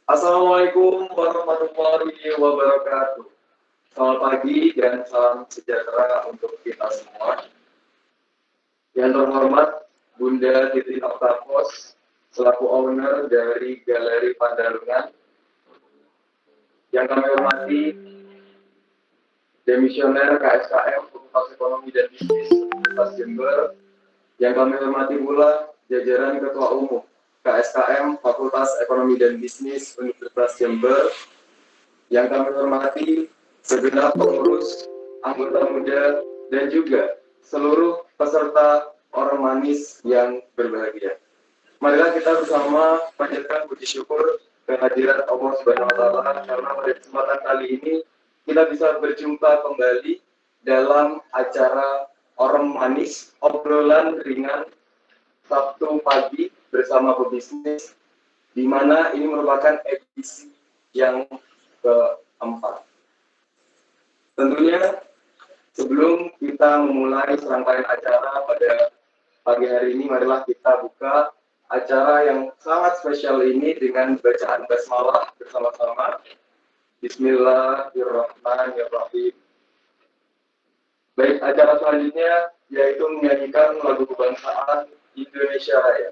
Assalamualaikum warahmatullahi wabarakatuh. Selamat pagi dan salam sejahtera untuk kita semua. Yang terhormat Bunda Titi Oktavos, selaku owner dari Galeri Pandalungan. Yang kami hormati Demisioner KSKM Fakultas Ekonomi dan Bisnis Universitas Jember. Yang kami hormati pula jajaran Ketua Umum KSKM Fakultas Ekonomi dan Bisnis Universitas Jember. Yang kami hormati segenap pengurus, anggota muda, dan juga seluruh peserta orang manis yang berbahagia. Marilah kita bersama panjatkan puji syukur kehadiran Allah Subhanahu wa Ta'ala, karena pada kesempatan kali ini kita bisa berjumpa kembali dalam acara Orang Manis, obrolan ringan Sabtu pagi bersama pebisnis, di mana ini merupakan edisi yang keempat. Tentunya sebelum kita memulai serangkaian acara pada pagi hari ini, marilah kita buka acara yang sangat spesial ini dengan bacaan basmalah bersama-sama. Bismillahirrahmanirrahim. Baik, acara selanjutnya yaitu menyanyikan lagu kebangsaan Indonesia Raya.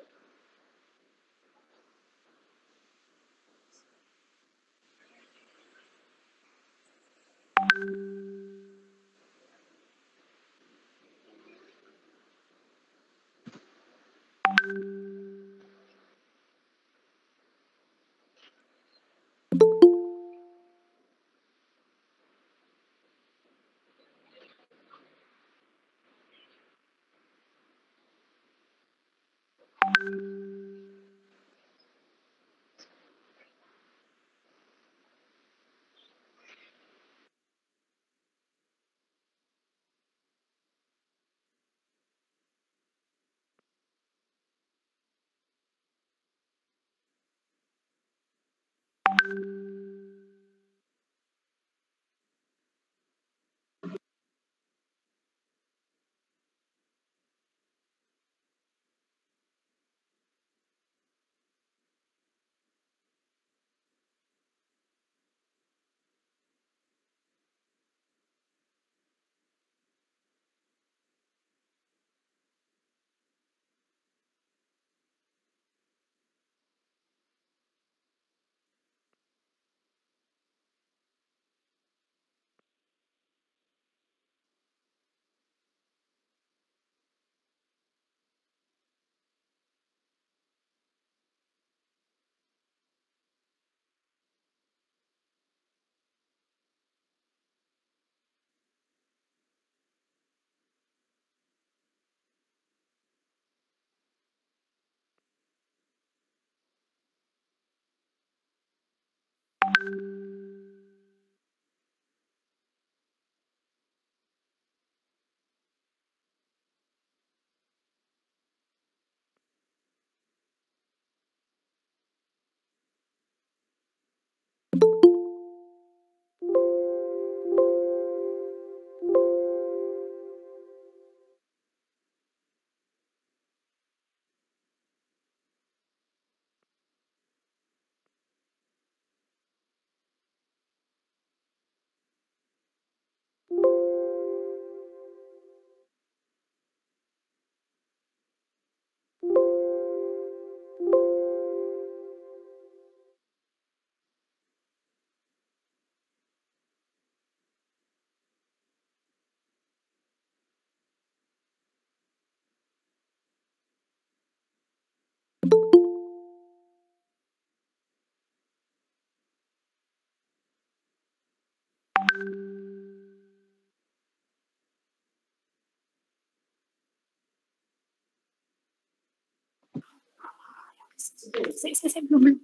Saya belum.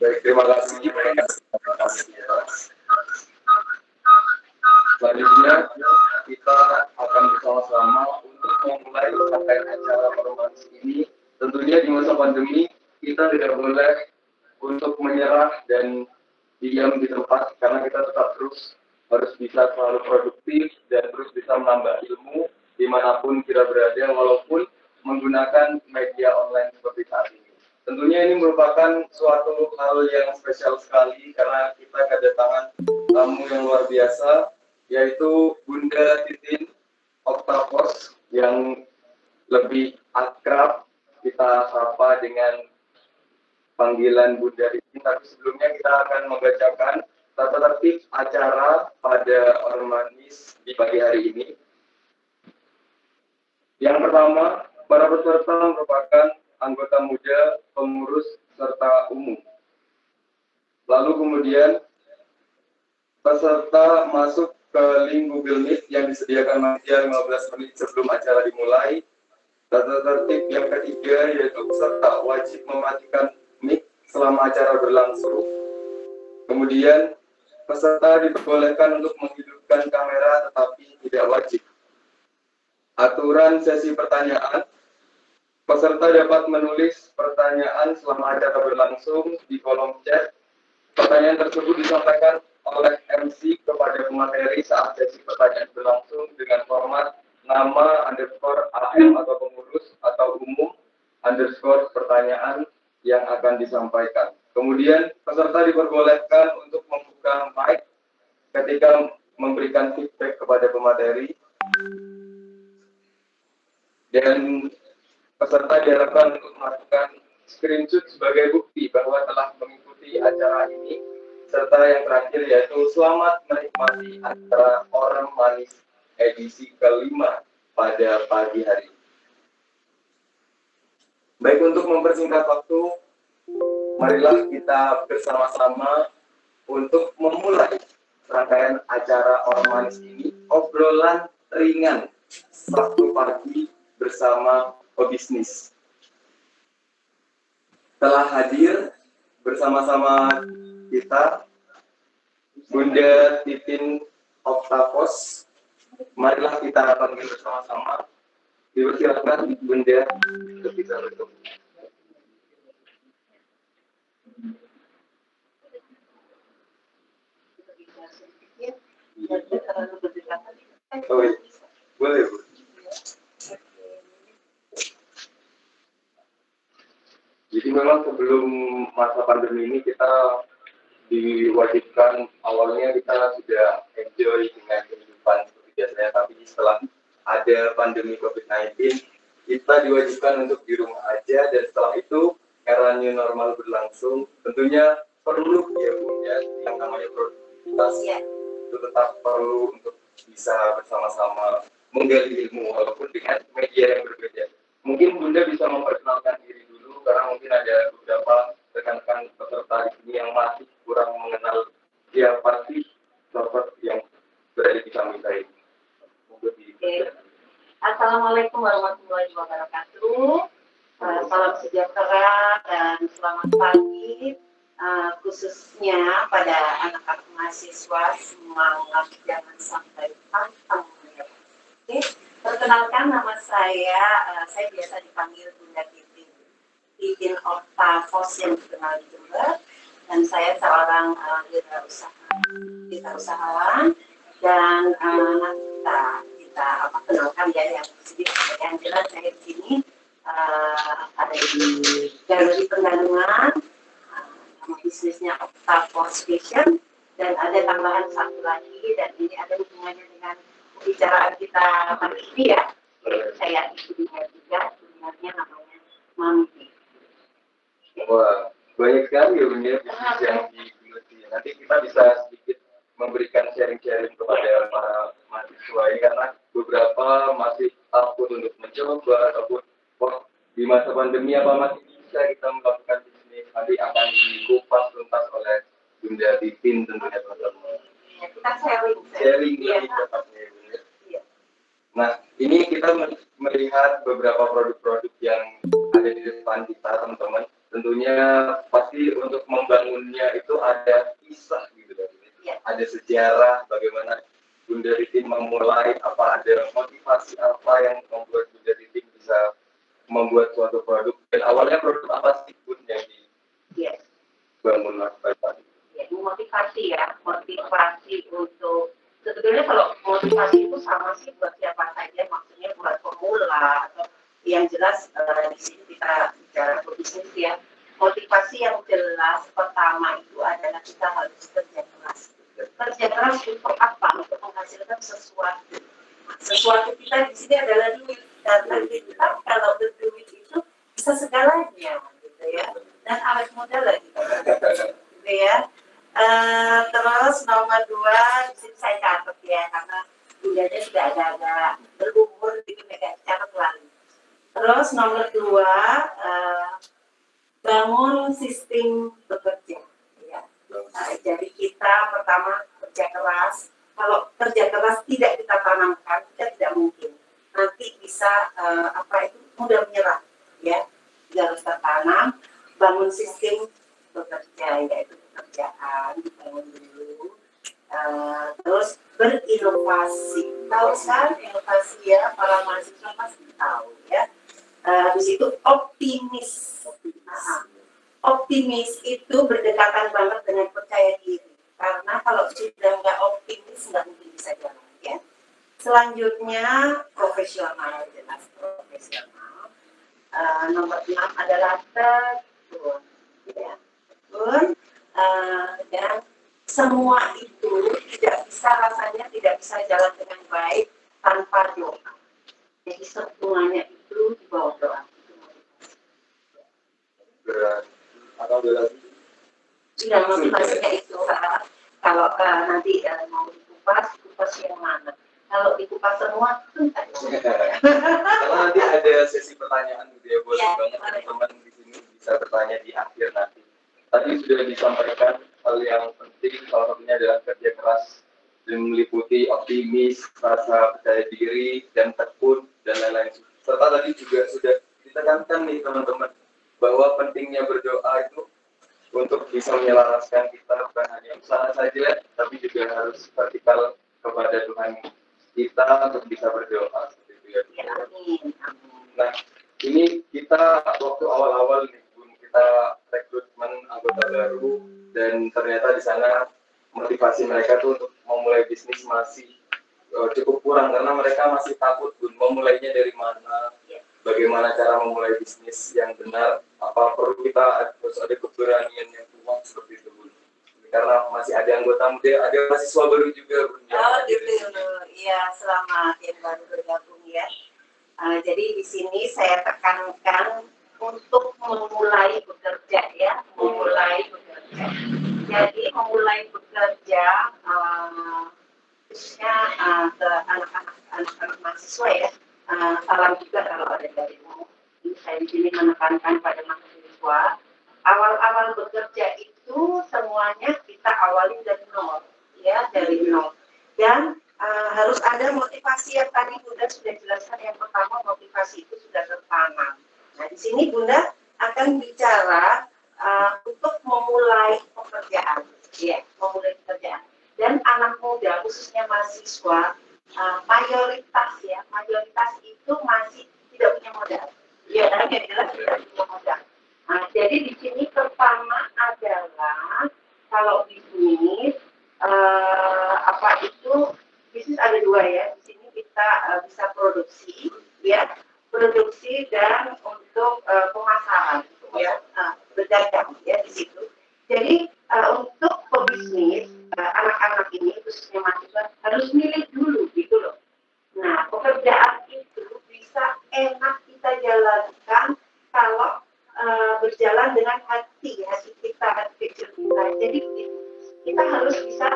Baik, terima kasih. Selanjutnya kita akan bersama-sama untuk memulai rangkaian acara ormas ini. Tentunya di masa pandemi kita tidak boleh untuk menyerah dan diam di tempat, karena kita tetap terus harus bisa selalu produktif dan terus bisa menambah ilmu dimanapun kita berada, walaupun menggunakan media online seperti saat ini. Tentunya ini merupakan suatu hal yang spesial sekali karena kita kedatangan tamu yang luar biasa, yaitu Bunda Titin Octavos yang lebih akrab kita sapa dengan panggilan Bunda Titin. Tapi sebelumnya kita akan membacakan tata tertib acara pada Ormanis di pagi hari ini. Yang pertama, para peserta merupakan anggota muda, pengurus, serta umum. Lalu kemudian peserta masuk ke link Google Meet yang disediakan panitia 15 menit sebelum acara dimulai. Tata tertib yang ketiga yaitu peserta wajib mematikan mic selama acara berlangsung. Kemudian peserta diperbolehkan untuk menghidupkan kamera tetapi tidak wajib. Aturan sesi pertanyaan: peserta dapat menulis pertanyaan selama acara berlangsung di kolom chat. Pertanyaan tersebut disampaikan oleh MC kepada pemateri saat sesi pertanyaan berlangsung dengan format nama underscore AM atau pengurus atau umum underscore pertanyaan yang akan disampaikan. Kemudian peserta diperbolehkan untuk membuka mic ketika memberikan feedback kepada pemateri, dan peserta diharapkan untuk melakukan screenshot sebagai bukti bahwa telah mengikuti acara ini. Serta yang terakhir yaitu selamat menikmati acara Orang Manis edisi kelima pada pagi hari. Baik, untuk mempersingkat waktu, marilah kita bersama-sama untuk memulai rangkaian acara Orang Manis ini, obrolan ringan Sabtu pagi bersama pebisnis. Telah hadir bersama-sama kita Bunda Titin Octavos. Marilah kita panggil bersama-sama. Dipersilakan Bunda untuk bisa bertemu. Oh, iya. Boleh, Bu. Jadi memang sebelum masa pandemi ini kita diwajibkan, awalnya kita sudah enjoy dengan kehidupan seperti biasanya, tapi setelah ada pandemi COVID-19 kita diwajibkan untuk di rumah aja, dan setelah itu era new normal berlangsung. Tentunya perlu ya Bu ya, yang namanya produktivitas itu tetap perlu untuk bisa bersama-sama menggali ilmu walaupun dengan media yang berbeda. Mungkin Bunda bisa memperkenalkan diri dulu, karena mungkin ada beberapa rekan-rekan peserta di sini yang masih kurang mengenal siapa sih sosok yang berada di samping saya ini. Assalamualaikum warahmatullahi wabarakatuh. Salam sejahtera dan selamat pagi, khususnya pada anak-anak mahasiswa. Semangat, jangan sampai pantang menyerah. Oke, perkenalkan nama saya biasa dipanggil Bunda Titin Octavos yang dikenal di Jember, dan saya seorang usahawan, dan nanti kita kenalkan ya yang sedikit ya. yang jelas saya di sini ada di Galeri Pendanungan, nama bisnisnya Octavos Fashion, dan ada tambahan satu lagi, dan ini ada hubungannya dengan pembicaraan kita hari ini ya. Saya ibunya juga, sebenarnya namanya Mami. Wah, banyak sekali ya Bun ya bisnis yang digeluti. Nanti kita bisa sedikit memberikan sharing-sharing kepada para mahasiswa ini karena beberapa masih takut untuk mencoba ataupun wah, di masa pandemi apa masih bisa kita melakukan bisnis, nanti akan dikupas tuntas oleh Bunda Titin tentunya teman-teman. Ya, kita sharing Lebih tepatnya ya Bun ya. Nah, ini kita melihat beberapa produk-produk yang ada di depan kita teman-teman. Tentunya pasti untuk membangunnya itu ada kisah gitu kan. Ada sejarah bagaimana Bunda Titin memulai, apa ada motivasi apa yang membuat Bunda Titin bisa membuat suatu produk, dan awalnya produk apa sih Bun yang dibangun tadi? Ya, motivasi ya, motivasi untuk sebetulnya kalau motivasi itu sama sih buat siapa saja, maksudnya buat pemula atau yang jelas di sini kita bicara bisnis ya. Motivasi yang jelas pertama itu adalah kita harus kerja keras. Kerja keras untuk apa? Untuk menghasilkan sesuatu. Sesuatu kita di sini adalah duit. Karena kita kalau berduit itu bisa segalanya, gitu ya. Dan awet muda lagi, gitu ya. Terus nomor 2 di sini saya catat ya, karena bundanya sudah agak-agak berumur, gitu ya, catat lagi. Terus nomor 2 bangun sistem bekerja. Ya. Jadi kita pertama kerja keras. Kalau kerja keras tidak kita tanamkan, kita tidak mungkin. Nanti bisa mudah menyerah. Ya, harus tertanam. Bangun sistem bekerja, yaitu pekerjaan, bangun dulu. Terus berinovasi. Tahu kan inovasi ya, para mahasiswa pasti tahu ya. Habis itu optimis. Optimis itu berdekatan banget dengan percaya diri. Karena kalau sudah nggak optimis, nggak mungkin bisa jalan ya. Selanjutnya profesional, jelas profesional. Nomor 6 adalah tekun. Ya. Dan semua itu rasanya tidak bisa jalan dengan baik tanpa doa. Jadi semuanya itu di bawah doa. Atau ada lagi? Yang motivasinya itu kalau nanti mau dikupas yang mana? Kalau dikupas semua, Karena nanti ada sesi pertanyaan gitu ya, boleh banget teman-teman di sini bisa bertanya di akhir nanti. Tadi sudah disampaikan hal yang penting, salah satunya adalah kerja keras dan meliputi optimis, rasa percaya diri, dan tekun, dan lain-lain. Serta tadi juga sudah ditekankan nih teman-teman, bahwa pentingnya berdoa itu untuk bisa menyelaraskan kita bukan hanya usaha saja, tapi juga harus vertikal kepada Tuhan kita untuk bisa berdoa seperti itu ya. Nah, ini kita waktu awal-awal nih Bun, kita rekrutmen anggota baru, dan ternyata di sana motivasi mereka tuh untuk memulai bisnis masih cukup kurang karena mereka masih takut Bun, memulainya dari mana, bagaimana cara memulai bisnis yang benar, apa perlu kita harus ada keberanian yang kuat seperti itu Bun. Karena masih ada anggota muda, ada mahasiswa baru juga Bun. Oh gitu, iya selamat yang baru bergabung ya. Jadi di sini saya tekankan untuk memulai bekerja ya, memulai bekerja. Jadi memulai bekerja khususnya ke anak-anak mahasiswa ya. Salam juga kalau ada dari umum. Saya di sini menekankan pada mahasiswa, awal-awal bekerja itu semuanya kita awali dari nol, ya dari nol. Dan harus ada motivasi yang tadi Bunda sudah jelaskan. Yang pertama motivasi itu sudah tertanam. Nah di sini Bunda akan bicara untuk memulai pekerjaan, ya memulai pekerjaan. Dan anak muda khususnya mahasiswa mayoritas itu masih tidak punya modal. Ya, yang jelas tidak punya modal. Nah, jadi di sini pertama adalah kalau bisnis bisnis ada 2 ya. Di sini kita bisa produksi, ya produksi dan untuk pemasaran, ya, berdagang ya di situ. Jadi untuk pebisnis anak-anak ini khususnya mahasiswa harus milih dulu gitu loh. Nah, pekerjaan itu bisa enak kita jalankan kalau berjalan dengan hati kita, hati kecil kita. Jadi kita harus bisa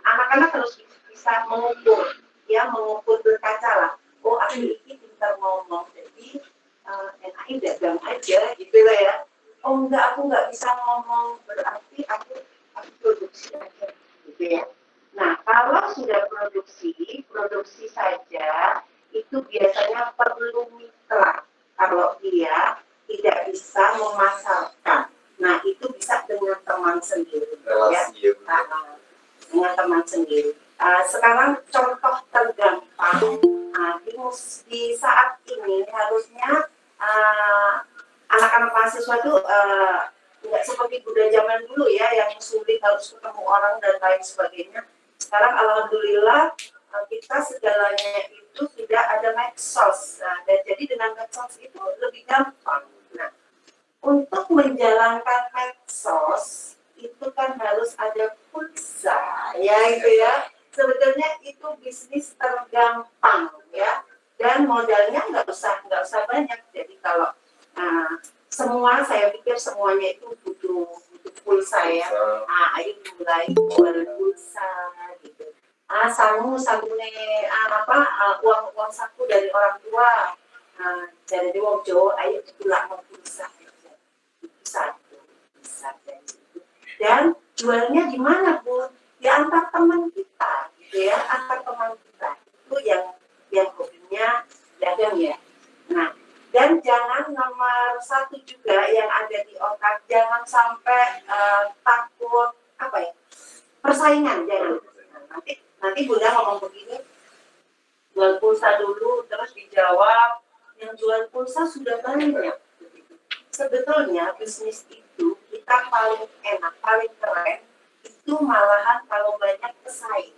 anak-anak harus bisa mengukur, ya, mengukur berkaca lah. Oh, aku ini pintar ngomong, jadi enaknya dagang aja gitu lah ya. Oh enggak, aku nggak bisa ngomong, berarti aku produksi aja gitu ya. Nah, kalau sudah produksi saja itu biasanya perlu mitra. Kalau dia tidak bisa memasarkan, nah itu bisa dengan teman sendiri, ya. Dengan teman sendiri. Sekarang contoh tergampang di saat ini harusnya anak-anak mahasiswa itu nggak seperti budaya zaman dulu ya, yang sulit harus ketemu orang dan lain sebagainya. Sekarang alhamdulillah kita segalanya itu tidak ada medsos, dan jadi dengan medsos itu lebih gampang. Nah, untuk menjalankan medsos itu kan harus ada pulsa, ya itu ya. Sebetulnya itu bisnis tergampang ya, dan modalnya nggak usah banyak. Jadi kalau saya pikir semuanya itu butuh pulsa ya. Ayo mulai jual pulsa gitu. Uang saku dari orang tua. Jadi wong Jawa ayo ditulak mau pulsa. Bisa. Dan jualnya di mana, Bu? Di antar teman kita, gitu ya, antar teman kita. Itu yang hobinya dagang ya. Nah, dan jangan nomor satu juga yang ada di otak, jangan sampai takut persaingan, jangan. Nanti Bunda ngomong begini, jual pulsa dulu, terus dijawab, yang jual pulsa sudah banyak. Sebetulnya bisnis itu kita paling enak, paling keren, itu malahan kalau banyak pesaing.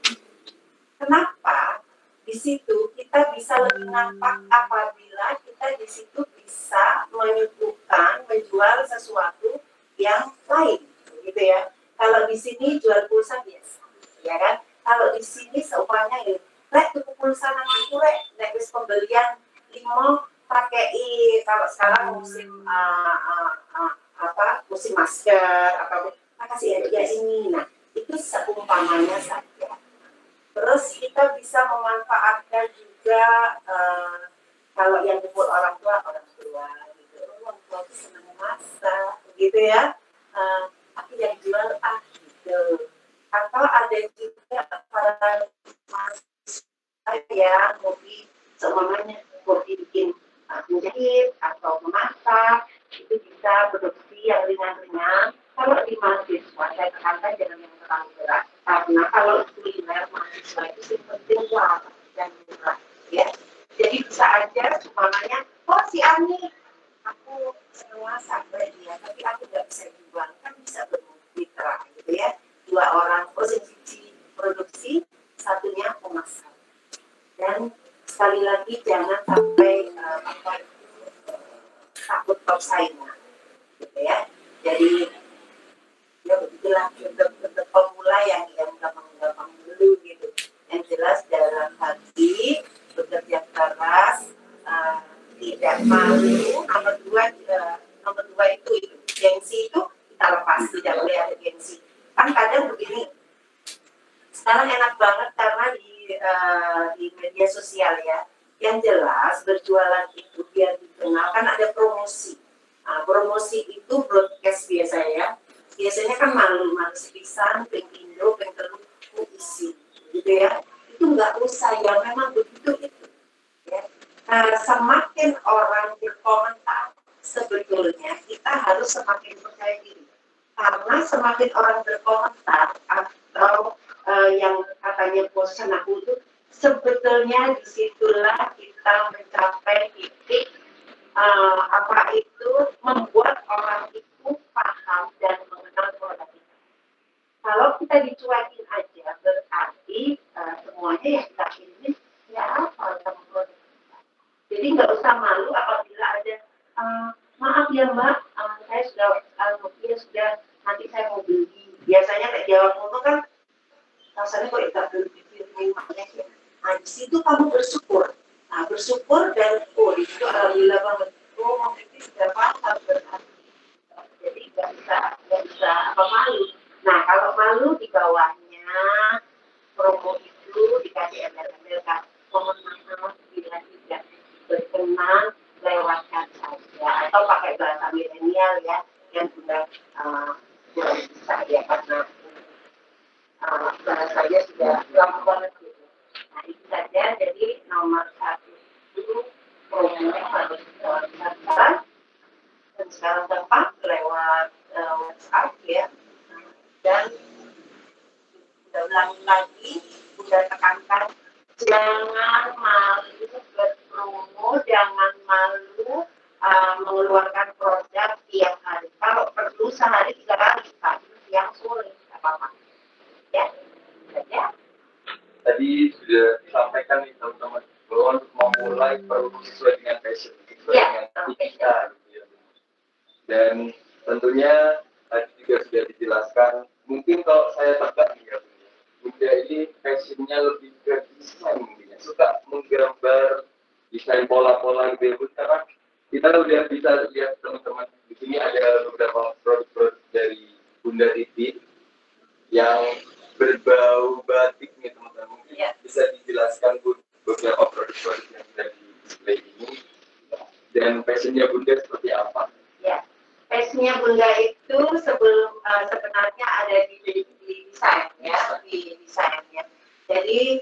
Kenapa? Di situ kita bisa lebih nampak apabila kita di situ bisa menyuguhkan, menjual sesuatu yang lain, gitu ya. Kalau di sini jual pulsa biasa, ya kan? Kalau di sini seumpamanya ini, tuku pulsa namaku nek wis pembelian 5 pakai kalau sekarang musim musim masker kasih hadiah ini. Nah, itu seumpamanya saja. Terus kita bisa memanfaatkan juga kalau yang kumpul orang tua gitu. Orang tua itu senang masak, gitu ya. Tapi yang jual gitu. Atau ada juga para mahasiswa yang hobi bikin menjahit atau memasak, itu bisa produksi yang ringan-ringan. Kalau di mahasiswa saya tekankan jangan yang terlalu berat, karena kalau kuliner mahasiswa itu penting dan murah, ya. Jadi bisa aja semuanya, si Ani, aku senang masak dia, tapi aku nggak bisa jual, kan bisa bermitra, gitu ya. 2 orang, siji produksi, satunya memasak. Dan sekali lagi jangan sampai takut persaingan, gitu ya. Jadi ya begitulah untuk pemula yang gampang dulu gitu. Yang jelas dalam hati bekerja keras, tidak malu. Nomor dua itu gengsi itu kita lepas, tidak boleh ada gengsi. Kan kadang begini, sekarang enak banget karena di media sosial ya, yang jelas berjualan itu biar dikenal kan ada promosi. Promosi itu broadcast biasanya kan malu sepisan, pengindo, penteluk isi, gitu ya. Itu nggak usah ya, memang begitu itu. Ya. Semakin orang berkomentar, sebetulnya kita harus semakin percaya diri. Karena semakin orang berkomentar atau yang katanya bosan aku itu, sebetulnya disitulah kita mencapai titik membuat orang itu paham dan mengenal produk kita. Kalau kita dicuekin aja, berarti semuanya yang kita pilih ya apa sama produk kita. Jadi Jadi nggak usah malu apabila ada maaf ya Mbak, saya sudah nanti saya mau beli. Biasanya kayak Jawa Kuno kan rasanya kok nggak beli makanya ya. Nah di situ kamu bersyukur. Nah bersyukur dan di situ alhamdulillah banget. Oh itu sudah paham berarti. Jadi nggak bisa apa malu. Nah kalau malu di bawahnya promo itu dikasih embel-embel kan. Mohon maaf bila tidak berkenan lewatkan saja atau pakai bahasa milenial ya yang sudah kurang bisa ya karena bahasanya sudah lama banget gitu. Nah itu saja jadi nomor 1 itu promo harus daftar dan sekarang gampang lewat WhatsApp ya dan udah ulangi lagi udah tekankan jangan malu berpromo, jangan malu mengeluarkan produk tiap hari. Kalau perlu sehari 3 kali, pagi, siang, sore, tidak apa-apa. Ya, saja. Tadi sudah disampaikan nih teman-teman bahwa untuk memulai perlu sesuai dengan passion, sesuai dengan kita. Dan tentunya tadi juga sudah dijelaskan. Mungkin kalau saya tebak nih ya, Bunda ini passionnya lebih ke desain mungkin ya. Suka menggambar desain pola-pola gitu ya Bunda. Karena kita udah bisa lihat teman-teman di sini ada beberapa produk-produk dari Bunda Titi yang berbau batik nih teman-teman. Mungkin bisa dijelaskan Bu beberapa produk-produk yang sudah di display ini dan passionnya Bunda seperti apa? Ya, passionnya Bunda itu sebenarnya ada di desain ya, di desainnya. Jadi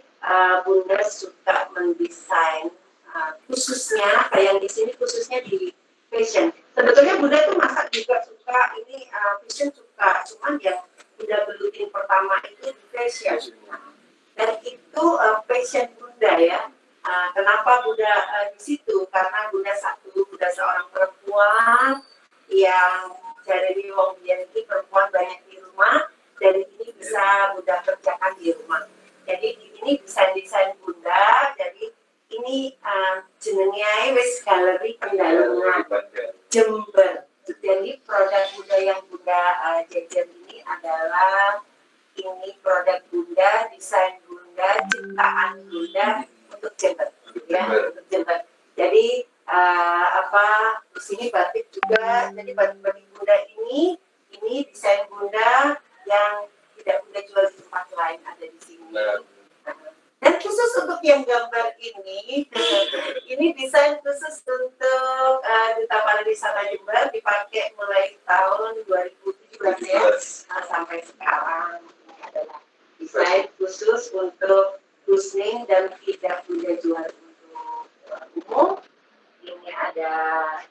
Bunda suka mendesain khususnya kayak di sini khususnya di fashion. Sebetulnya Bunda tuh masak juga suka, ini fashion suka, cuman yang Bunda belutin pertama itu di fashion. Dan itu passion Bunda ya. Kenapa Bunda di situ? Karena Bunda seorang perempuan yang dari wong biyen iki perempuan banyak di rumah dan ini bisa Bunda kerjakan di rumah. Jadi ini desain Bunda, jadi ini jenenge wis galeri Pendalungan Jember. Jadi produk Bunda yang Bunda jajan ini adalah ini produk Bunda, desain Bunda, ciptaan Bunda untuk Jember, ya untuk Jember. Jadi di sini batik juga. Jadi batik Bunda ini desain Bunda yang tidak Bunda jual di tempat lain, ada di sini. Dan khusus untuk yang gambar ini desain khusus untuk Duta Pariwisata Jember dipakai mulai tahun 2017 ya sampai sekarang. Ini adalah desain khusus untuk Kusning dan tidak Bunda jual untuk umum. Ini ada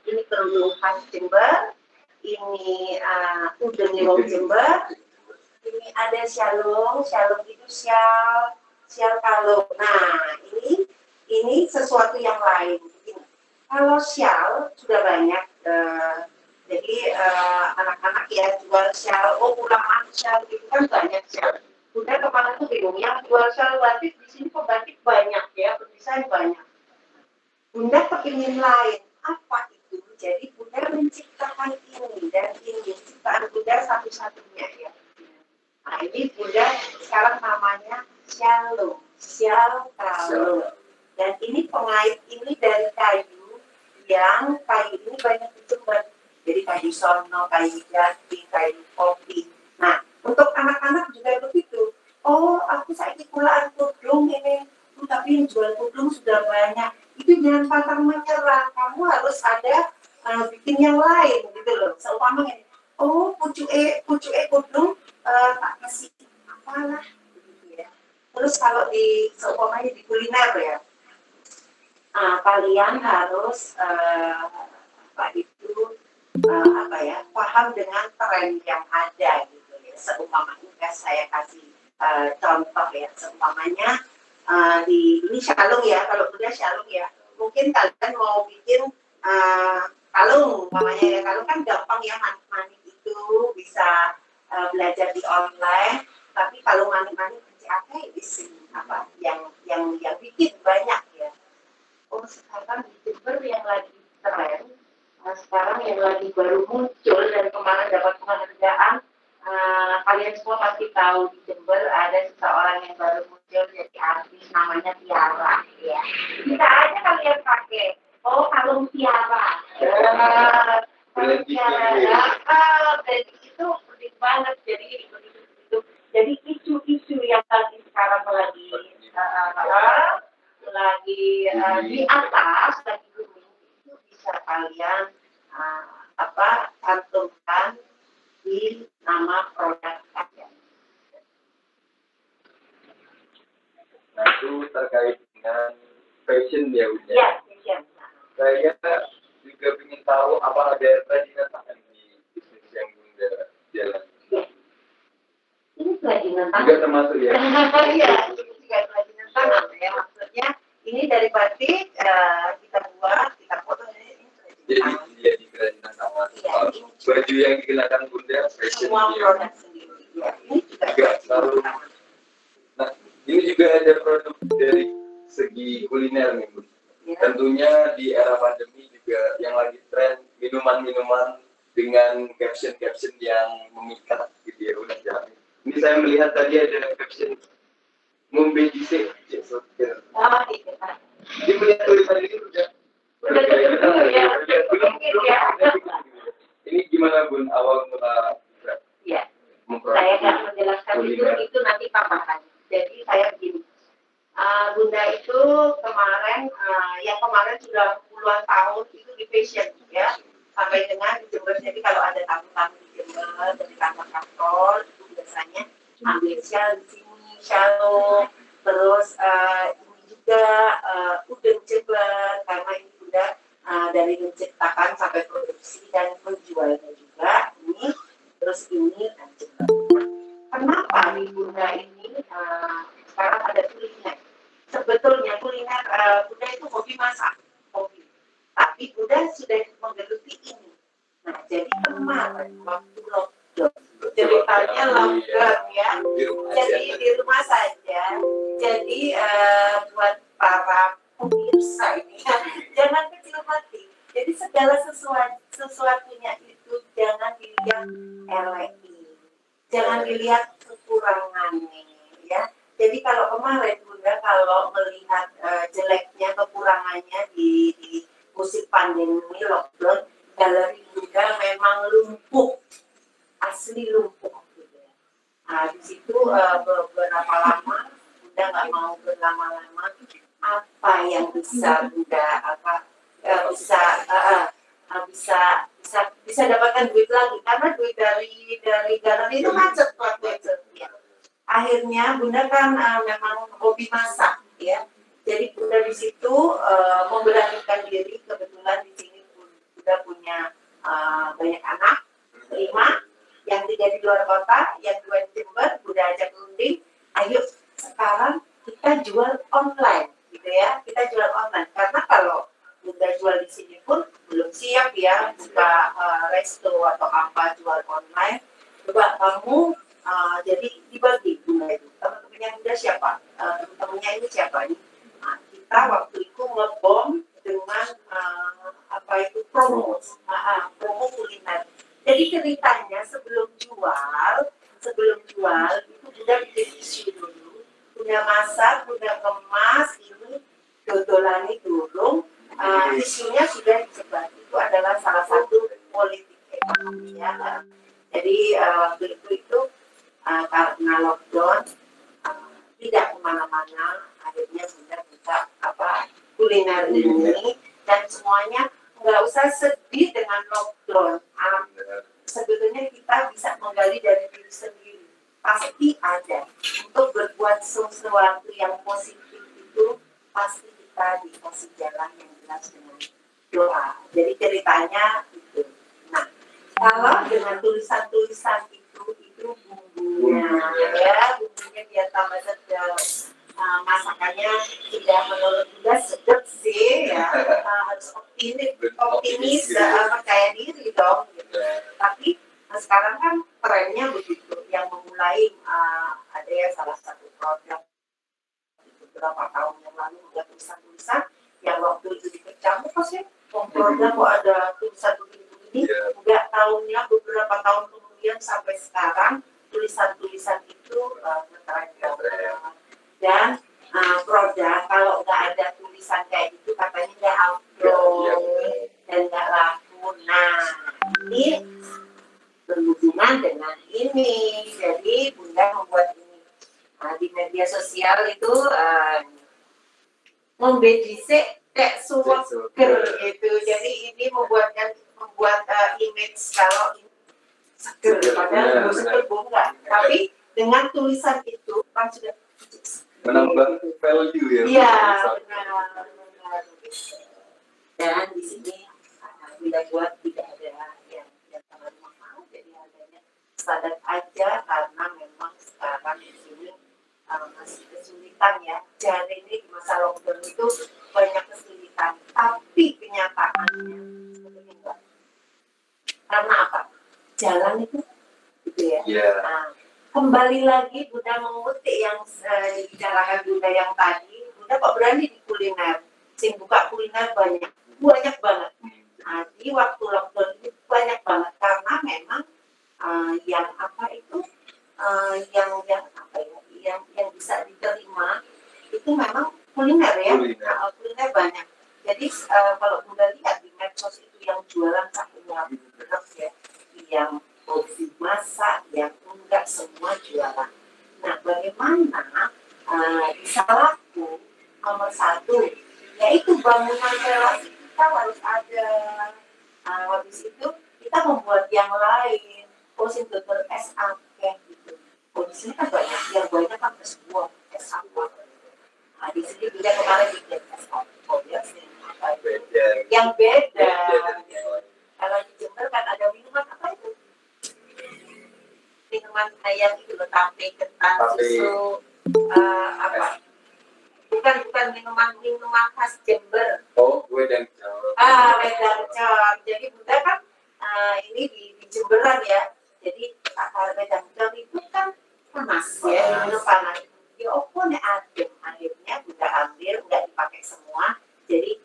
kerudung khas Jember, ini udeng wong Jember, ini ada shalom itu sial kalung. Nah ini sesuatu yang lain. Ini. Kalau sial sudah banyak, jadi anak-anak ya jual sial, pulangan sial itu kan banyak sial. Udah kemarin tuh bingung yang jual sial batik di sini pembatik banyak ya, pendesain banyak. Bunda kepingin lain, apa itu? Jadi Bunda menciptakan ini dan ini ciptaan Bunda satu-satunya ya. Nah ini Bunda sekarang namanya Shalom, sial kalung. Dan ini pengait ini dari kayu yang kayu ini banyak dijembat. Jadi kayu sono, kayu jati, kayu kopi. Nah untuk anak-anak juga begitu. Oh aku saiki kulaan kudung ini, tapi yang jual kudung sudah banyak. Itu jangan pantang menyerah, kamu harus ada bikin yang lain gitu loh. Seumpamanya, pucuke kudung tak kasih apalah gitu ya. Terus kalau seumpamanya di kuliner ya, kalian harus paham dengan tren yang ada gitu ya. Seumpamanya saya kasih contoh ya, seumpamanya ini shalom ya, kalau udah shalom ya, mungkin kalian mau bikin kalung, namanya ya kalung kan gampang ya, manik-manik itu bisa belajar di online, tapi kalau manik-manik apa yang bikin banyak ya. oh sekarang di Jember yang lagi tren, sekarang yang lagi baru muncul dan kemarin dapat penghargaan, kalian semua pasti tahu di Jember ada seseorang yang baru muncul jadi artis namanya Tiara. Ya. Kita aja kalian pakai, oh kalung Tiara. Kalung Tiara, jadi itu unik banget. Jadi isu-isu yang lagi sekarang lagi di atas, lagi booming itu bisa kalian cantumkan di nama produk kalian. Nah itu terkait dengan fashion ya Bunda. Ya, fashion. Saya juga ingin tahu apa ada kerajinan tangan di bisnis yang Bunda jalan. Ya. Ini kerajinan tangan. Juga termasuk ya. Iya, ini juga kerajinan tangan ya, maksudnya ini dari batik kita buat, kita foto ini kerajinan Jadi di kerajinan tangan. Iya, baju yang dikenakan Bunda fashion semua produk sendiri. Ya, ini juga lalu. Nah, ini juga ada produk dari segi kuliner nih Bu. ya. Tentunya di era pandemi juga yang lagi tren minuman-minuman dengan caption-caption yang memikat gitu ya udah jalan. Ini saya melihat tadi ada caption ngombe dhisik cek sotir. Oh, iya. Ini melihat tulisan ini udah Betul ya. belum Ya. Ini gimana Bun awal mula Ya. Saya akan menjelaskan itu nanti tambahan. Jadi saya begini. Bunda itu kemarin sudah puluhan tahun itu di fashion ya, sampai dengan di Jember. Jadi kalau ada tamu-tamu di Jember dari kantor-kantor itu biasanya ambil shawl di sini, shalom, terus ini juga udeng Jember karena ini sudah dari menciptakan sampai produksi dan menjualnya juga ini, terus ini dan Jember. Kenapa di Bunda ini sekarang ada kuliner? Sebetulnya kuliner Bunda itu hobi masak, hobi. Tapi Bunda sudah menggeluti ini. Nah, jadi kemarin waktu lockdown, ceritanya lockdown ya. Jadi di rumah saja. Jadi buat para pemirsa ini jangan kecil hati. Jadi segala sesuatunya itu jangan dilihat eleki, jangan dilihat kekurangannya, ya. Jadi kalau kemarin Bunda kalau melihat jeleknya, kekurangannya di musim pandemi lockdown, galeri Bunda memang lumpuh, asli lumpuh gitu ya. Nah, di situ beberapa lama Bunda nggak mau berlama-lama, apa yang bisa Bunda bisa dapatkan duit lagi, karena duit dari galeri itu macet waktu itu ya. Akhirnya Bunda kan memang hobi masak ya. Jadi Bunda di situ memberanikan diri, kebetulan di sini Bunda punya banyak anak, 5, yang 3 di luar kota, yang 2 di Jember. Bunda ajak runding, ayo sekarang kita jual online gitu ya. Kita jual online karena kalau Bunda jual di sini pun belum siap ya, jika resto atau apa jual online. Coba kamu jadi dibagi Bunda itu. Teman-temannya Bunda siapa? Teman-temannya ini siapa nih? Nah, kita waktu itu ngebom dengan promo kuliner. Jadi ceritanya sebelum jual itu Bunda bikin isu dulu. Bunda masak, Bunda kemas, ini dodolani dulu. Isunya sudah disebar. Itu adalah salah satu politik ekonomi ya. Jadi waktu itu karena lockdown tidak kemana-mana, akhirnya Bunda buka kuliner ini, dan semuanya nggak usah sedih dengan lockdown. Sebetulnya kita bisa menggali dari diri sendiri, pasti ada untuk berbuat sesuatu yang positif itu, pasti kita dikasih jalan yang jelas dengan doa. Jadi ceritanya itu. Nah, kalau dengan tulisan-tulisan itu bumbunya ya, bumbunya biar tambah sedap. Masakannya tidak menurut Bunda sedap sih ya, harus optimis, percaya diri dong gitu. Tapi sekarang kan trennya begitu, yang memulai ada ya salah satu produk beberapa tahun yang lalu udah tulisan-tulisan yang waktu itu dikecam kok sih kompronya kok ada tulisan begini, nggak tahunya beberapa tahun kemudian sampai sekarang tulisan-tulisan itu tertera. Dan produk kalau nggak ada tulisan kayak gitu katanya nggak upload dan nggak laku. Nah ini berhubungan dengan ini, jadi Bunda membuat ini di media sosial itu membedisik kayak suweger gitu. Jadi ini membuat image kalau ini seger, padahal seger enggak. Tapi dengan tulisan itu kan sudah menambah value ya. Iya, benar. Dan di sini Bunda buat tidak ada yang terlalu mahal, jadi harganya standar aja karena memang sekarang di sini masih kesulitan ya. Jadi ini di masa lockdown itu banyak kesulitan, tapi kenyataannya sebetulnya enggak. Karena apa? Jalan itu, gitu ya. Nah, kembali lagi Bunda mengutip yang dibicarakan Bunda yang tadi. Bunda kok berani di kuliner? Sing buka kuliner banyak banget. Nah, di waktu lockdown ini banyak banget karena memang yang apa itu yang bisa diterima itu memang kuliner ya. Kuliner banyak. Jadi kalau Bunda lihat di medsos itu yang jualan satunya benar ya, yang hobi masak, yang enggak semua jualan. Nah, bagaimana bisa laku? Nomor satu, yaitu bangunan relasi kita harus ada. Habis itu kita membuat yang lain. Sing dokter SAP gitu. Di sini kan banyak, yang banyak kan sebuah SAP. Nah, di sini juga kemarin bikin SAP. Yang beda. Kalau di Jember kan ada minuman apa itu? Minuman ayam itu loh, tape, ketan, susu, apa? Bukan minuman khas Jember. Oh, wedang cor. Wedang cor. Jadi Bunda kan ini di Jemberan ya. Jadi wedang cor itu kan panas ya, minum panas. Ya opo nek adem, akhirnya Bunda ambil, nggak dipakai semua. Jadi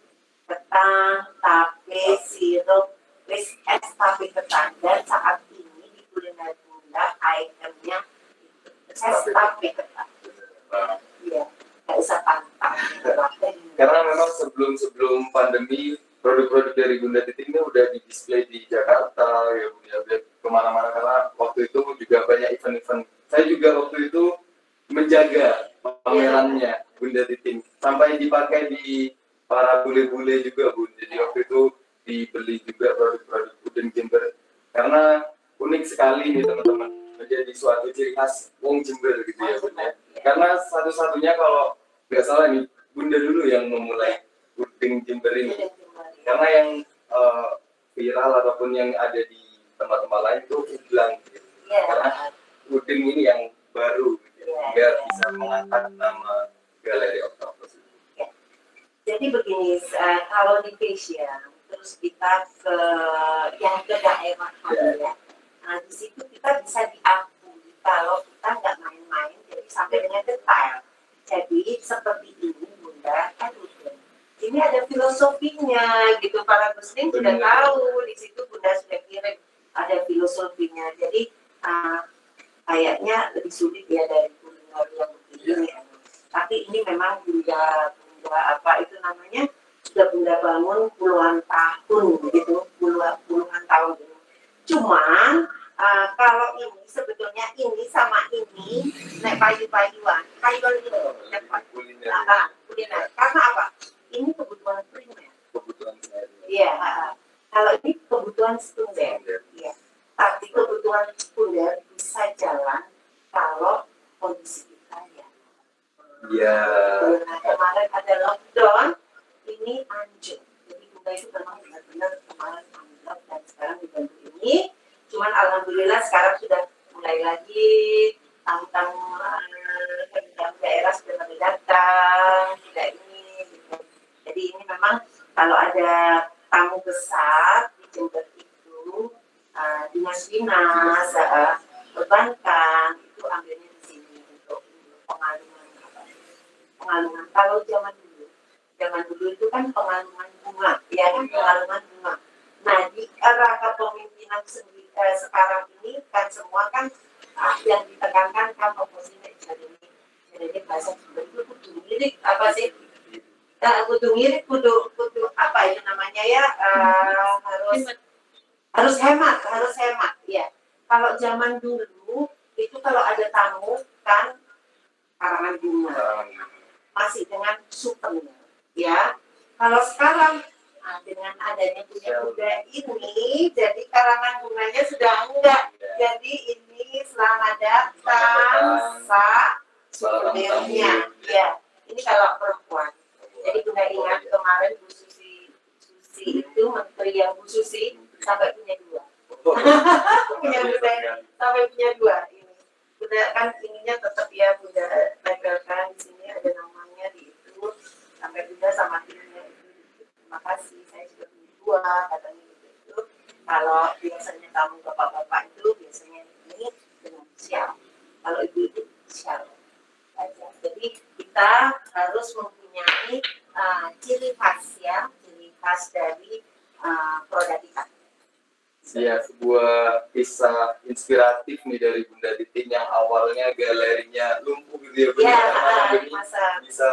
ketan, tape, sirup, es tape ketan. Dan saat ini di kuliner Bunda itemnya es tape ketan. Iya, nggak usah pantang. Karena memang sebelum pandemi produk-produk dari Bunda Titin ini udah di display di Jakarta ya, udah kemana-mana karena waktu itu juga banyak event-event. Saya juga waktu itu menjaga pamerannya Bunda Titin sampai dipakai di para bule-bule juga Bun. Jadi waktu itu dibeli juga produk-produk Udeng Jember karena unik sekali nih teman-teman, menjadi suatu ciri khas Wong Jember gitu ya Bun ya. Karena satu-satunya kalau nggak salah nih Bunda dulu yang memulai Udeng Jember ini. Karena yang viral ataupun yang ada di tempat-tempat lain itu bilang gitu. Karena Udeng ini yang baru gitu. Biar bisa mengangkat nama Galeri Octopus. Jadi begini, kalau di fashion, terus kita ke daerah ya. Nah, di situ kita bisa diakui kalau kita nggak main-main, jadi sampai dengan detail. Jadi seperti ini Bunda kan Udeng. Ini ada filosofinya gitu, para muslim sudah tahu, di situ Bunda sudah kirim ada filosofinya. Jadi kayaknya lebih sulit ya dari kuliner yang begini ya. Tapi ini memang Bunda apa itu namanya sudah Bunda bangun puluhan tahun gitu, puluhan tahun ini. Cuman kalau ini sebetulnya ini sama ini naik payu-payuan itu kuliner. Karena apa? Ini kebutuhan primer. Iya. Kalau ini kebutuhan sekunder. Iya. Tapi kebutuhan sekunder bisa jalan kalau kondisi kita ya. Iya. Nah, kemarin ada lockdown, ini anjlok. Jadi Bunda itu memang benar-benar kemarin anjlok dan sekarang dibantu ini. Cuman alhamdulillah sekarang sudah mulai lagi tamu-tamu daerah sudah mulai datang, tidak ini. Gitu. Jadi ini memang kalau ada tamu besar di Jember itu dinas perbankan itu ambilnya di sini untuk pengalungan. Kalau zaman zaman dulu itu kan pengalungan bunga, ya kan pengalungan bunga. Nah di era kepemimpinan sekarang ini kan semua kan yang ditekankan kan oposisi jadi bahasa Sunda itu kudu ngirit apa sih? Kudu ngirit, kudu apa itu namanya ya harus hemat ya. Kalau zaman dulu itu kalau ada tamu kan karangan bunga masih dengan souvenir ya. Kalau sekarang dengan adanya punya budaya ini, jadi karangan bunganya sudah enggak. Jadi ini selamat datang souvenirnya ya. Ini kalau perempuan. Jadi Bunda ingat kemarin Bu Susi itu menteri yang Bu Susi sampai punya 2. sampai punya 2 ini. Bunda kan ininya tetap ya Bunda tempelkan di sini ada namanya di itu sampai Bunda sama timnya itu. Terima kasih saya sudah punya 2 katanya gitu. Kalau biasanya kamu bapak-bapak itu biasanya ini dengan sial. Kalau ibu-ibu sial aja. Jadi kita harus mempunyai ciri khas ya, ciri khas dari produk kita. Ya, sebuah kisah inspiratif nih dari Bunda Titin yang awalnya galerinya lumpuh gitu ya, bisa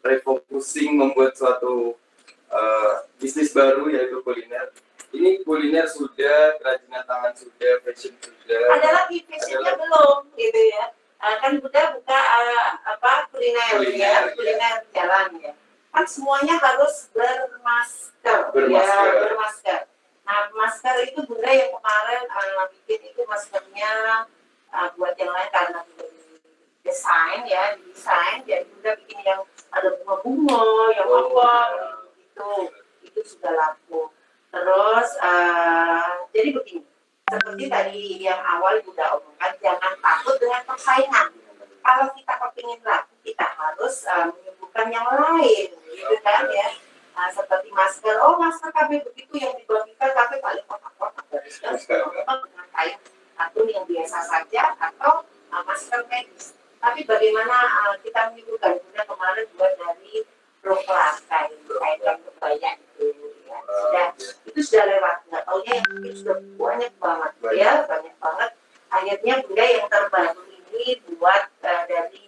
refocusing membuat suatu bisnis baru yaitu kuliner. Ini kuliner sudah, kerajinan tangan sudah, fashion sudah. Ada lagi fashionnya belum, gitu ya. Kan Bunda buka kuliner ya, kuliner jalan ya. Kan semuanya harus bermasker. Ya, bermasker. Nah, masker itu Bunda yang kemarin bikin itu maskernya buat yang lain karena desain, jadi Bunda bikin yang ada bunga-bunga, yang apa itu sudah laku. Terus jadi begini, seperti tadi yang awal Bunda omongkan, jangan takut dengan persaingan. Kalau kita kepingin laku, kita harus menyembuhkan yang lain, gitu kan ya. Seperti masker, masker KB begitu yang dibagikan KB paling kotak-kotak dengan kain katun yang biasa saja atau masker medis. Tapi bagaimana kita menyembuhkan? Bunda kemarin buat dari roklas kain kebaya itu, ya. Itu sudah lewat, nggak taunya yang mungkin sudah banyak banget. Akhirnya Bunda yang terbaru ini buat dari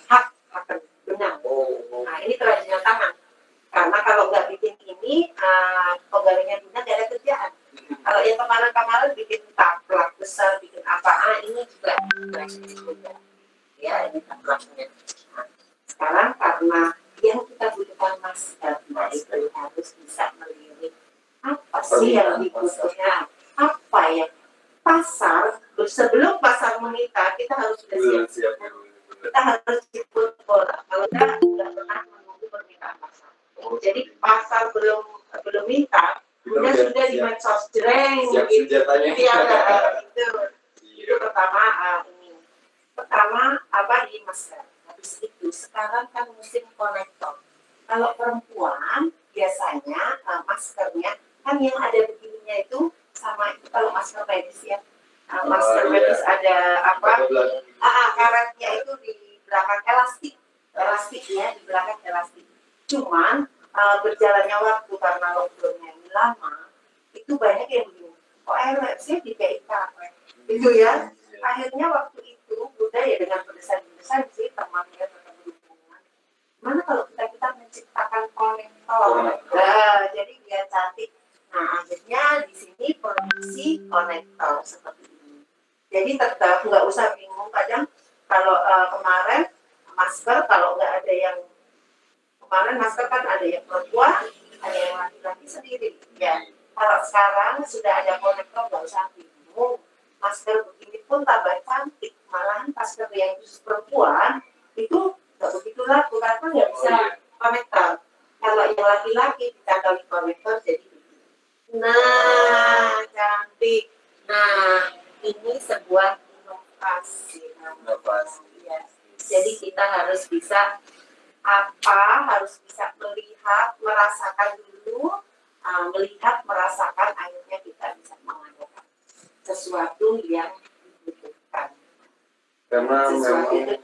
hak benang. Nah ini kerajinan tangan. Karena kalau nggak bikin ini, pegawainya Bunda nggak ada kerjaan. Kalau yang kemarin bikin taplak besar, bikin apa, ini juga Bunda. Ya, ini taplaknya. Nah, sekarang karena yang kita butuhkan masker, nah itu harus bisa melirik apa sih yang dibutuhkan, apa yang pasar, sebelum pasar meminta, kita harus sudah siap. Kita harus jemput bola. Kalau nggak pernah menunggu permintaan pasar. Jadi pasar belum minta, Bunda sudah di medsos jreng gitu. Itu pertama di masker. Habis itu sekarang kan musim konektor. Kalau perempuan biasanya maskernya kan yang ada begininya itu sama itu kalau masker medis ya. Masker medis ada karetnya itu di belakang elastik ya, di belakang elastik. Cuman berjalannya waktu karena lockdownnya ini lama, itu banyak yang begini. Sih di PIK itu ya. Akhirnya waktu itu Bunda ya dengan pedesan sih temannya tetap berhubungan. Mana kalau kita menciptakan konektor, jadi biar cantik. Nah akhirnya di sini produksi konektor seperti ini. Jadi tetap nggak usah bingung kadang kalau kemarin masker kalau nggak ada yang kemarin masker kan ada yang perempuan, ada yang laki-laki sendiri. Ya, kalau sekarang sudah ada konektor nggak usah bingung. Masker begini pun tambah cantik. Malahan masker yang khusus perempuan itu nggak begitu laku karena nggak bisa konektor. Kalau yang laki-laki ditambah konektor jadi begini. Nah, cantik. Nah, ini sebuah inovasi. Ya. Jadi kita harus bisa harus bisa melihat, merasakan dulu, merasakan akhirnya kita bisa mengadakan sesuatu yang dibutuhkan. Karena sesuatu itu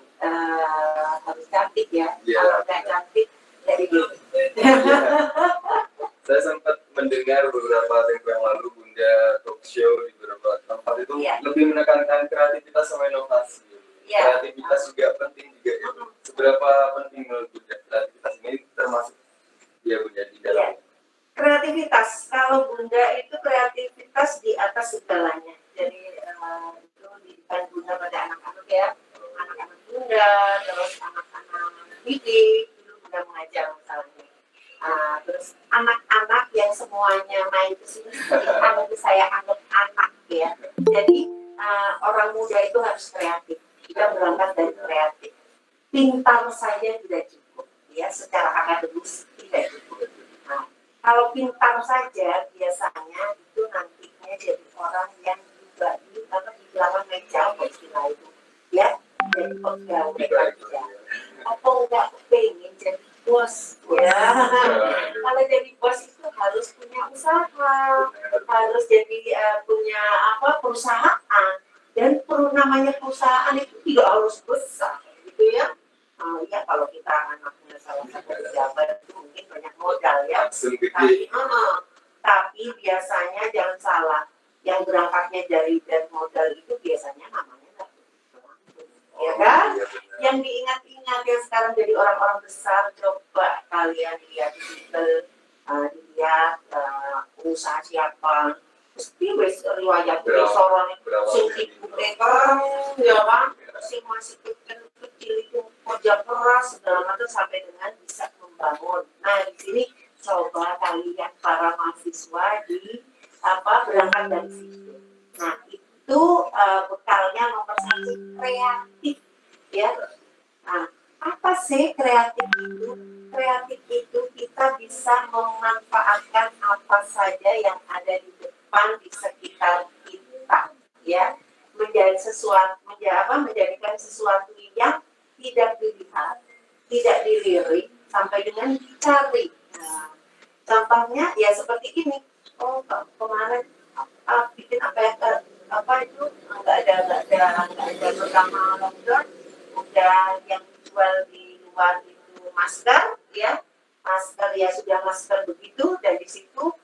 harus cantik ya. Kalau nggak cantik, nggak jadi gitu. Iya. Saya sempat mendengar beberapa tempo yang lalu Bunda talk show di beberapa tempat itu Iya. lebih menekankan kreativitas sama inovasi. Iya. Kreativitas juga penting juga. Ya. Seberapa penting menurut Bunda kreativitas ini termasuk ya Bunda di dalam? Iya. Kreativitas, kalau Bunda itu kreativitas di atas segalanya. Jadi itu didikan Bunda pada anak-anak ya, anak-anak Bunda, terus anak-anak didik, dulu Bunda mengajar misalnya. Terus anak-anak yang semuanya main ke sini, saya anggap anak ya. Jadi orang muda itu harus kreatif. Kita berangkat dari kreatif. Pintar saja tidak cukup, ya secara akademis tidak cukup. Nah, kalau pintar saja biasanya itu nantinya jadi orang yang juga di belakang meja istilah itu, ya jadi pegawai kerja. Atau enggak pengen jadi bos, ya. Kalau jadi bos itu harus punya usaha, harus jadi punya perusahaan, dan namanya perusahaan itu tidak harus besar, gitu ya. Ya kalau kita anaknya salah satu pejabat itu mungkin banyak modal ya. Tapi biasanya jangan salah, yang berangkatnya dari modal itu biasanya namanya nggak ya kan? Yang diingat-ingat yang sekarang jadi orang-orang besar, coba kalian lihat dilihat usaha siapa, mesti riwayat restoran sing ibu ya kan, sing masih kecil itu kerja keras segala macam sampai dengan bisa membangun. Nah di sini coba kalian para mahasiswa di berangkat dari situ. Nah itu bekalnya nomor 1 kreatif ya. Nah apa sih kreatif itu? Kreatif itu kita bisa memanfaatkan apa saja yang ada di depan di sekitar kita ya, menjadikan sesuatu yang tidak dilihat, tidak dilirik, sampai dengan dicari. Nah, contohnya ya seperti ini. Oh, kemarin bikin itu nggak ada pertama lockdown, udah yang jual di luar itu masker, ya masker ya sudah masker begitu, dan di situ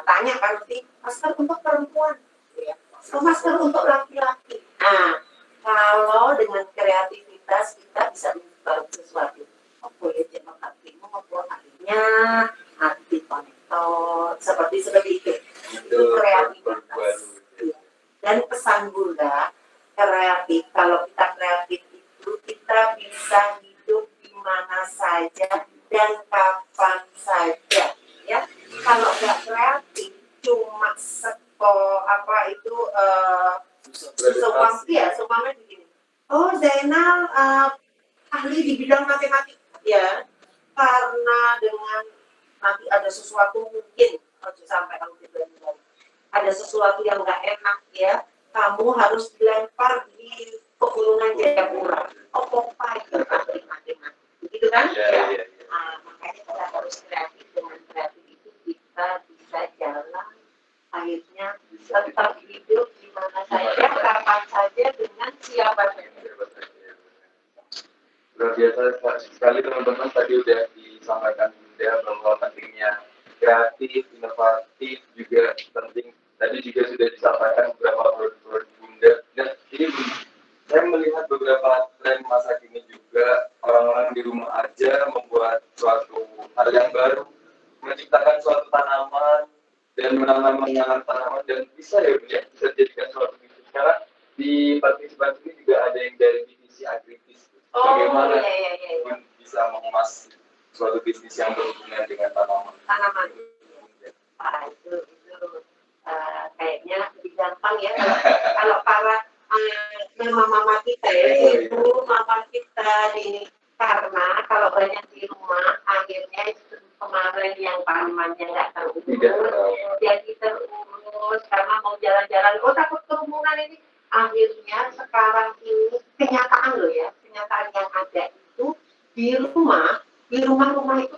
tanya kan nanti masker untuk perempuan, ya, masker untuk laki-laki. Nah, kalau dengan kreativitas kita bisa membuat sesuatu. Oh ya, jangan hatimu membuat akhirnya hati konektor seperti itu. Itu kreativitas. Ya. Dan pesan Bunda, kreatif. Kalau kita kreatif itu kita bisa hidup di mana saja dan kapan saja. Ya, kalau nggak kreatif, cuma seumpamanya begini. Oh, Zainal ahli di bidang matematika, ya. Karena dengan nanti ada sesuatu mungkin sampai kamu bilang ada sesuatu yang nggak enak ya, kamu harus dilempar di pegunungan Jayapura. Oh, mati. Begitu kan? Ya. Makanya kita harus kreatif. Dengan kreatif itu kita bisa jalan, akhirnya tetap hidup di mana saja, kapan saja, dengan siapa saja. Luar biasa sekali teman-teman, tadi udah disampaikan Bunda bahwa pentingnya kreatif, inovatif juga penting. Tadi juga sudah disampaikan beberapa produk Bunda. Dan ini saya melihat beberapa tren masa kini juga, orang-orang di rumah aja membuat suatu hal yang baru, menciptakan suatu tanaman dan menanam tanaman, dan bisa bisa dijadikan suatu bisnis. Sekarang di partisipan ini juga ada yang dari divisi agribis. Bagaimana bisa mengemas suatu bisnis yang berhubungan dengan tanaman? Itu kayaknya lebih gampang ya kalau para mama kita ya, ibu mama kita ini, karena kalau banyak di rumah akhirnya itu kemarin yang tanamannya nggak terurus, jadi terurus karena mau jalan-jalan, takut kerumunan ini. Akhirnya sekarang ini kenyataan kenyataan yang ada itu di rumah itu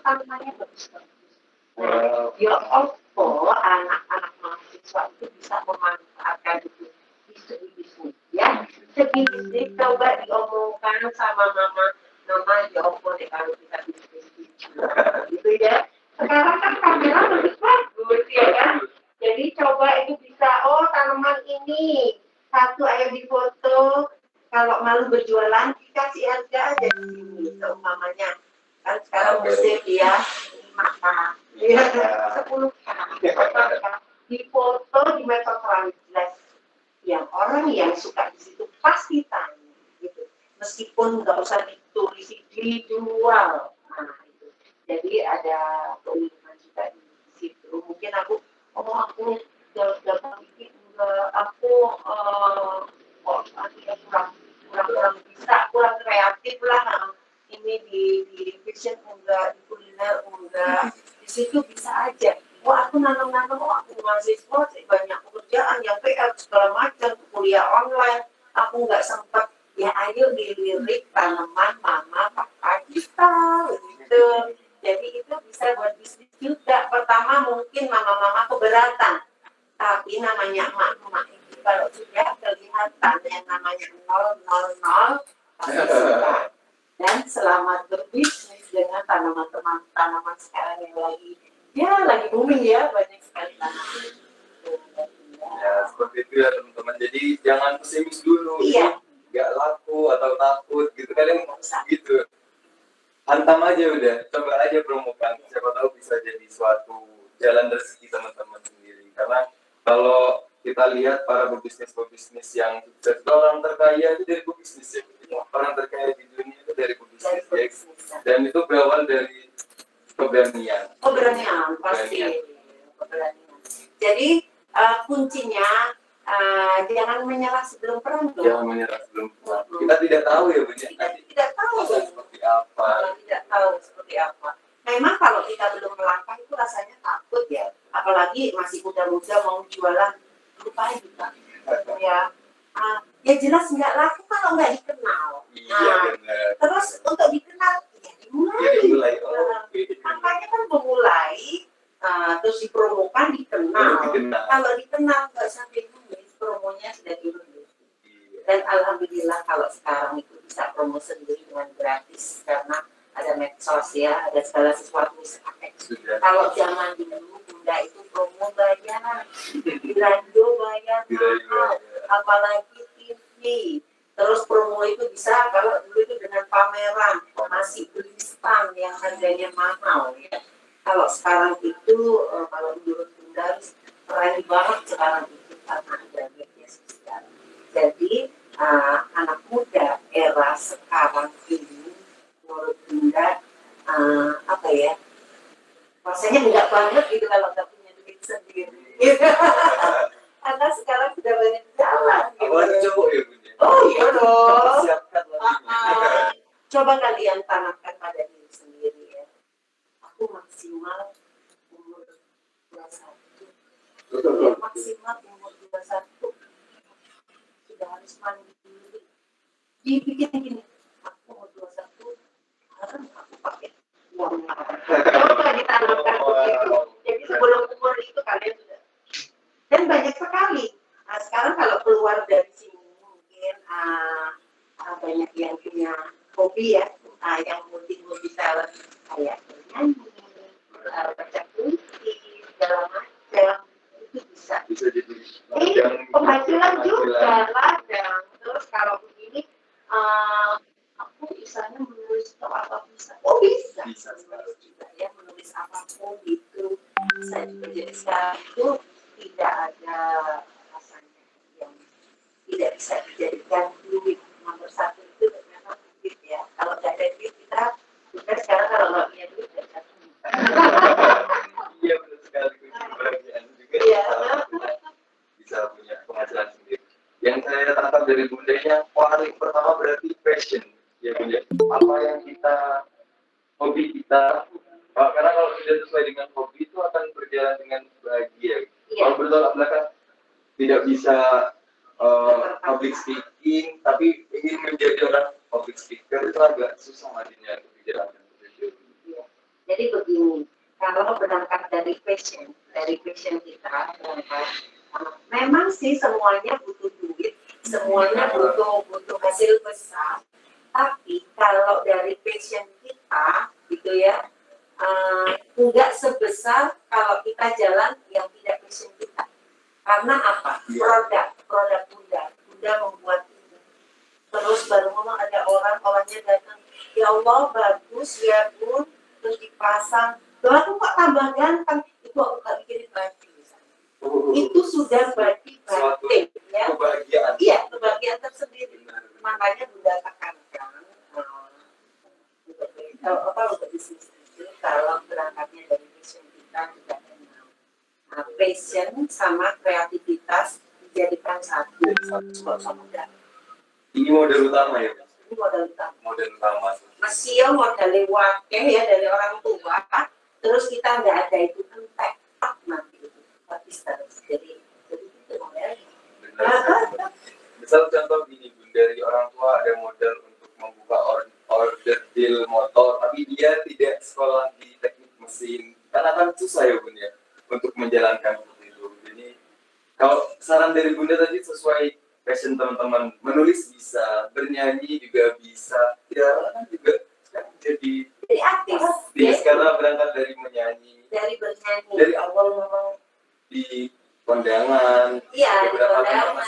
tanamannya bagus-bagus. Nah, ya anak-anak mahasiswa itu bisa memanfaatkan itu di segi bisnis, ya. Segi bisnis coba diomongkan sama mama ya kalau kita bisnis itu gitu ya. Sekarang kan kamera lebih bagus ya kan. Jadi coba itu bisa, oh tanaman ini satu ayo difoto. Kalau malu berjualan dikasih harga aja di sini, seumpamanya kan sekarang musim ya 5K, ya 10K, difoto di metode jelas. Yang orang yang suka di situ pasti tanya, gitu. Meskipun nggak usah ditulis dijual. Nah, itu. Jadi ada keunikan juga di situ. Mungkin aku dapat bikin enggak, aku kurang bisa, kurang kreatif lah. Ini di fashion enggak, di kuliner enggak. Di situ bisa aja. Wah, aku nanam-nanam, aku mahasiswa, banyak pekerjaan yang PR segala macam, kuliah online, aku nggak sempat, ya ayo dilirik tanaman mama papa kita, gitu. Jadi itu bisa buat bisnis juga. Pertama mungkin mama-mama keberatan, tapi namanya emak-emak itu kalau sudah kelihatan yang namanya 000, pasti suka. Dan selamat berbisnis dengan tanaman sekarang yang lagi booming ya, banyak sekali tanaman. Ya seperti itu ya teman-teman. Jadi jangan pesimis dulu. Iya. Nggak laku atau takut gitu, kalian gitu. Hantam aja udah, coba aja promokan. Siapa tahu bisa jadi suatu jalan rezeki teman-teman sendiri. Karena kalau kita lihat para pebisnis yang sukses, orang terkaya itu dari pebisnis ya. Orang terkaya di dunia itu dari pebisnis ya. Dan itu berawal dari keberanian. Keberanian pasti. Keberanian. Jadi kuncinya jangan menyerah sebelum perang. Jangan menyerah sebelum perang. Kita tidak tahu ya Bu. Kita tidak tahu seperti apa. Tidak tahu seperti apa. Memang kalau kita belum melangkah itu rasanya takut ya. Apalagi masih muda-muda mau jualan, lupain juga. Ya. Ya jelas nggak laku kalau nggak dikenal. Iya benar. Terus untuk dikenal, ya dimulai. Makanya kan memulai, terus dipromokan, dikenal. Kalau dikenal nggak sampai nulis, promonya sudah dinulis. Dan alhamdulillah kalau sekarang itu bisa promo sendiri dengan gratis karena ada medsos ya, ada segala sesuatu bisa pakai. Kalau zaman dulu Bunda itu promo bayar, radio bayar mahal, apalagi TV. Terus promo itu bisa kalau dulu itu dengan pameran, masih beli stand yang harganya mahal ya. Kalau sekarang itu, kalau menurut Bunda keren banget sekarang itu karena ada media sosial. Jadi anak muda era sekarang ini menurut Bunda apa ya, rasanya enggak banget gitu kalau nggak punya duit sendiri. Karena sekarang sudah banyak jalan. Apalagi cowok ya Bunda. Oh iya dong. Siapkan lagi. Coba kalian tanamkan pada diri sendiri ya. Aku maksimal umur 21. Ya, maksimal umur 21 sudah harus mandiri. Dibikin gini, aku umur 21 harus aku pakai uang. Coba ditanamkan begitu. Jadi sebelum umur itu kalian sudah. Dan banyak sekali. Sekarang kalau keluar dari sini mungkin banyak yang punya hobi ya, yang multi talent kayak bernyanyi, baca puisi, segala macam itu bisa jadi penghasilan juga ladang. Terus kalau begini aku misalnya menulis apa bisa, bisa juga ya, menulis apapun itu bisa juga. Jadi sekarang itu tidak ada rasanya yang tidak bisa dijadikan duit. Nomor satu itu memang duit ya. Kalau nggak ada duit kita sekarang kalau nggak punya duit nggak bisa. Iya benar sekali. Kebahagiaan juga bisa punya penghasilan sendiri. Yang saya tangkap dari Bundanya, paling pertama berarti passion ya Bunda. Apa yang kita, hobi kita, karena kalau sudah sesuai dengan hobi itu akan berjalan dengan bahagia. Kalau bertolak belakang tidak bisa public speaking, tapi ingin menjadi orang public speaker itu agak susah madinya untuk dijalankan. Jadi begini, kalau berangkat dari passion kita, memang sih semuanya butuh duit, semuanya butuh hasil besar. Tapi kalau dari passion kita, gitu ya, Enggak sebesar kalau kita jalan yang tidak passion kita. Karena apa? Produk Bunda membuat itu. Terus baru ngomong ada orangnya datang, ya Allah bagus ya Bun, terus dipasang. Loh aku kok tambah ganteng? Itu aku gak bikin batik. Itu sudah batik ya. Kebahagiaan. Iya, kebahagiaan tersendiri. Makanya Bunda tekankan untuk bisnis itu kalau berangkatnya dari passion kita tidak kenal. Passion sama kreativitas dijadikan satu sama enggak. Ini modal utama ya. Ini modal utama. Modal utama. Masih modal wakil ya dari orang tua. Terus kita nggak ada itu entek nanti itu habis terus. Jadi itu modelnya. Misal contoh gini Bun, dari orang tua ada modal untuk membuka order deal motor, tapi dia tidak sekolah di teknik mesin, karena kan susah ya Bun ya untuk menjalankan itu. Jadi kalau saran dari Bunda tadi sesuai passion teman-teman, menulis bisa, bernyanyi juga bisa, ya kan juga kan jadi aktif. Sekarang berangkat dari menyanyi, dari bernyanyi. Dari awal memang di kondangan, iya, di beberapa kondangan,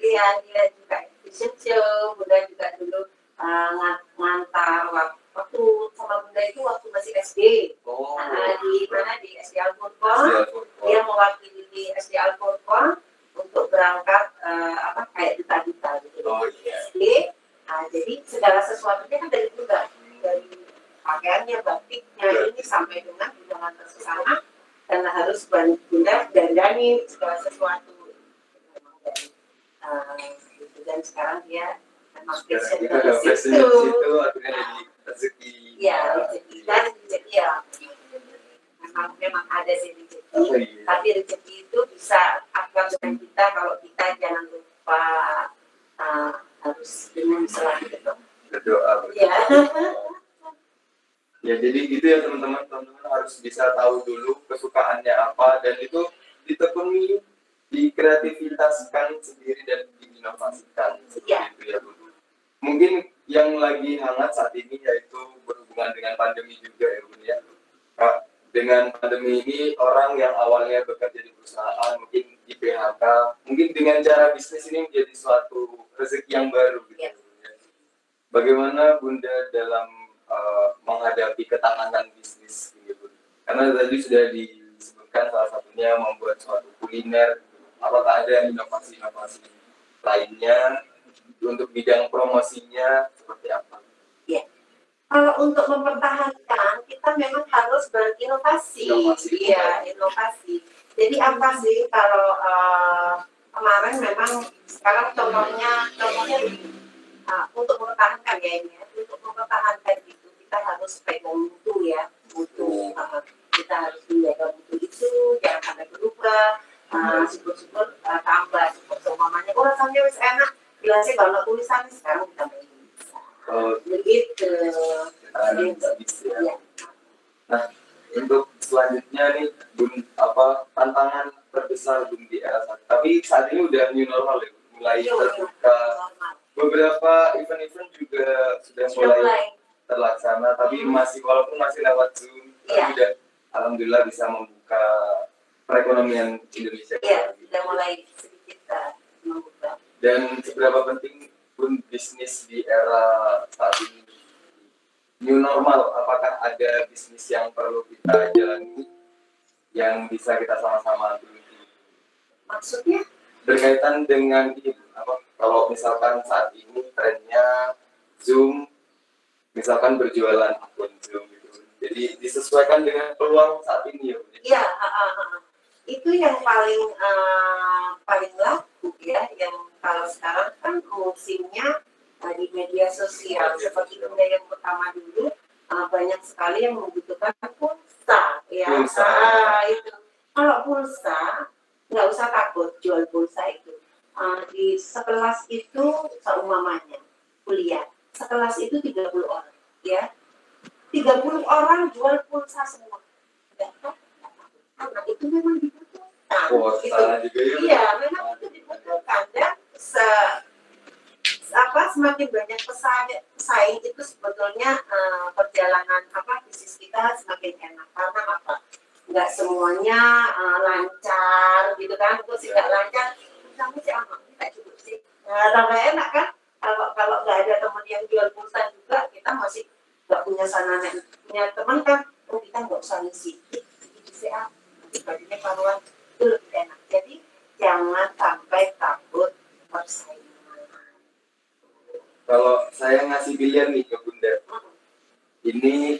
iya, dia juga fashion show, Bunda juga dulu ngantar waktu sama Bunda itu waktu masih SD. Di mana di SD Al-Furqon, dia mewakili di SD Al-Furqon untuk berangkat kayak duta-duta gitu. SD. Jadi segala sesuatunya kan dari Bunda, dari pakaiannya, batiknya ini sampai dengan undangan tersesama. Karena harus Bunda dandani segala sesuatu memang dari dan sekarang dia memang passion dari situ akhirnya jadi rezeki. Iya, rezeki dan rezeki ya memang ada sih rezeki, tapi rezeki itu bisa akan dengan kita kalau kita jangan lupa harus dengan selalu berdoa. Ya. Ya jadi gitu ya teman-teman harus bisa tahu dulu kesukaannya apa dan itu ditekuni, dikreativitaskan sendiri dan diinovasikan seperti itu ya Bu. Mungkin yang lagi hangat saat ini yaitu berhubungan dengan pandemi juga ya Bu ya. Dengan pandemi ini orang yang awalnya bekerja di perusahaan mungkin di PHK, mungkin dengan cara bisnis ini menjadi suatu rezeki yang baru gitu. Ya. Bagaimana Bunda dalam menghadapi ketahanan bisnis gitu. Karena tadi sudah disebutkan salah satunya membuat suatu kuliner. Apakah ada inovasi-inovasi lainnya untuk bidang promosinya seperti apa? Ya. Kalau untuk mempertahankan kita memang harus berinovasi. Iya, inovasi. Jadi apa sih kalau kemarin memang sekarang contohnya untuk mempertahankan ya ini ya, untuk mempertahankan itu kita harus pegang mutu ya, mutu. Kita harus menjaga mutu itu, jangan sampai berubah. Syukur-syukur tambah, syukur semuanya. Oh rasanya wis enak, bilasnya kalau tulisan sekarang ditambahin bisa. Begitu. Ya. Nah, untuk selanjutnya nih, Bun, tantangan terbesar Bun di era saat. Tapi saat ini udah new normal ya, mulai terbuka. Beberapa event-event juga sudah mulai terlaksana, tapi walaupun masih lewat Zoom, tapi udah alhamdulillah bisa membuka perekonomian Indonesia. Iya, sudah mulai sedikit membuka. Dan seberapa penting pun bisnis di era saat ini? New normal, apakah ada bisnis yang perlu kita jalani yang bisa kita sama-sama geluti? Maksudnya? Berkaitan dengan kalau misalkan saat ini trennya Zoom, misalkan berjualan akun Zoom gitu. Jadi disesuaikan dengan peluang saat ini ya. Iya, itu yang paling laku ya, yang kalau sekarang kan musimnya di media sosial seperti Bunda yang pertama dulu banyak sekali yang membutuhkan pulsa ya. Itu kalau pulsa nggak usah takut jual pulsa itu. Di sekelas itu seumpamanya kuliah sekelas itu 30 orang ya, 30 orang jual pulsa semua. Karena itu memang dibutuhkan. Iya, memang itu dibutuhkan dan semakin banyak pesaing itu sebetulnya perjalanan bisnis kita semakin enak. Karena apa? Nggak semuanya lancar gitu kan. Terus nggak lancar, kamu sih amat kita cukup sih. Tambah enak kan? Kalau nggak ada teman yang jual pulsa juga, kita masih nggak punya sananen. Punya teman kan, kita nggak usah ngisi. Itu sih dibandingnya karuan itu lebih enak. Jadi jangan sampai takut persaingan. Kalau saya ngasih pilihan nih ke Bunda, ini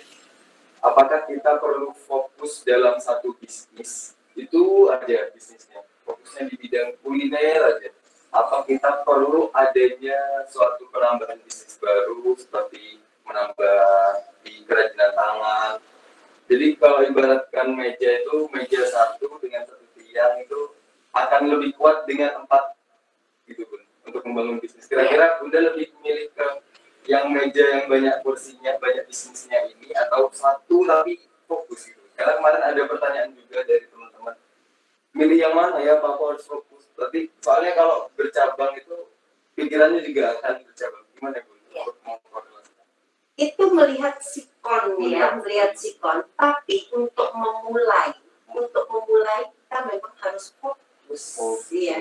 apakah kita perlu fokus dalam satu bisnis itu aja bisnisnya, fokusnya di bidang kuliner aja, apa kita perlu adanya suatu penambahan bisnis baru seperti menambah di kerajinan tangan. Jadi kalau ibaratkan meja itu, meja satu dengan satu tiang itu akan lebih kuat dengan 4 gitu Bun, untuk membangun bisnis. Kira-kira Bunda lebih memilih ke yang meja yang banyak kursinya, banyak bisnisnya ini, atau satu tapi fokus gitu? Karena kemarin ada pertanyaan juga dari teman-teman, milih yang mana ya Pak, aku harus fokus. Tapi soalnya kalau bercabang itu pikirannya juga akan bercabang. Gimana Bun untuk mengkoordinasikan? Itu melihat sikon ya, melihat sikon. Tapi untuk memulai kita memang harus fokus. Ya,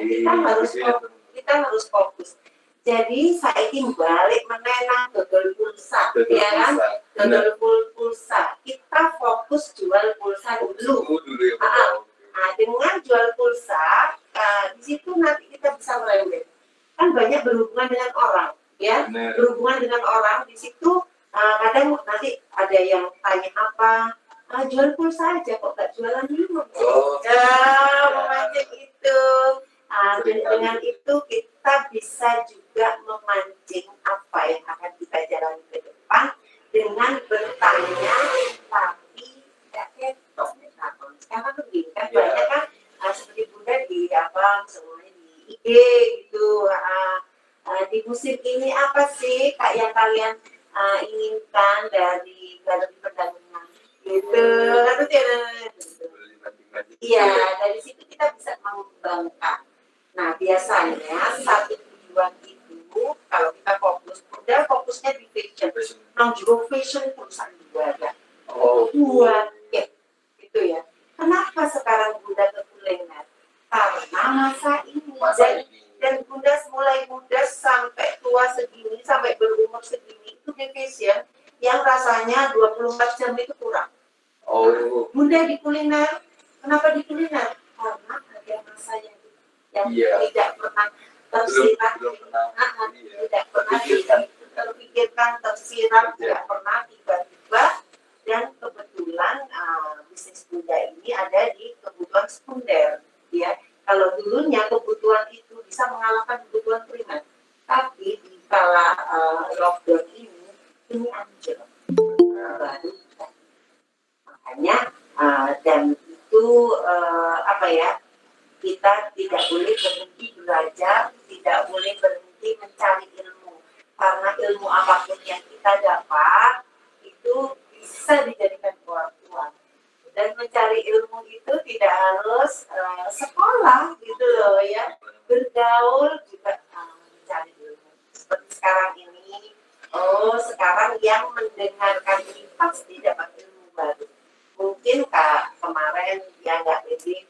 kita harus fokus. Jadi saya ingin balik menenang dodol pulsa, ya kan? Dodol pulsa. Kita fokus jual pulsa dulu. Dengan jual pulsa, di situ nanti kita bisa merembet. Kan banyak berhubungan dengan orang, ya. Berhubungan dengan orang di situ. Kadang nanti ada yang tanya apa, jual pulsa aja kok gak jualan minum. Memancing itu. Dengan itu kita bisa juga memancing apa yang akan kita jalani ke depan dengan bertanya tapi tidak ketok. Sekarang begini kan banyak kan seperti Bunda di semuanya di IG gitu. Di musim ini apa sih kak yang kalian inginkan dari galeri perdagangan gitu. Iya, dari situ kita bisa mengembangkan. Nah, biasanya satu tujuan itu kalau kita fokus, udah fokusnya di fashion. Nah, juga fashion perusahaan juga ada. Buat gitu ya. Kenapa sekarang Bunda ke kuliner? Karena masa ini dan Bunda mulai muda sampai tua segini, sampai berumur segini itu di fashion yang rasanya 24 jam itu kurang. Bunda di kuliner, kenapa di kuliner? Karena ada masa yang tidak pernah tersirat, tidak pernah terpikirkan, tersirat, tidak pernah tiba-tiba. Dan kebetulan bisnis Bunda ini ada di kebutuhan sekunder, ya. Kalau dulunya kebutuhan itu bisa mengalahkan kebutuhan primer, tapi di kala lockdown ini anjlok. Baru makanya dan itu kita tidak boleh berhenti belajar, tidak boleh berhenti mencari ilmu, karena ilmu apapun yang kita dapat itu bisa dijadikan uang. Dan mencari ilmu itu tidak harus sekolah gitu loh ya, bergaul juga mencari ilmu. Seperti sekarang ini, sekarang yang mendengarkan ini pasti dapat ilmu baru. Mungkin kemarin ya nggak pede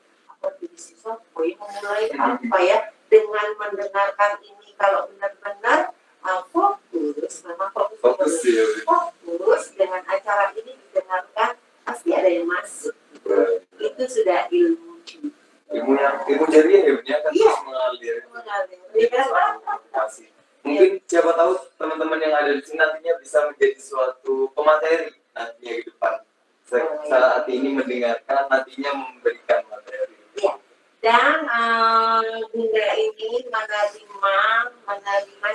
di siswa, memulai apa ya dengan mendengarkan ini, kalau benar-benar fokus, memang fokus dengan acara ini didengarkan, pasti ada yang masuk. Itu sudah ilmu jariah ya Bunda, kan terus mengalir. Mungkin siapa tahu teman-teman yang ada di sini nantinya bisa menjadi suatu pemateri nantinya di depan. Saat ini mendengarkan, nantinya memberikan materi. Ya. Dan Bunda ini menerima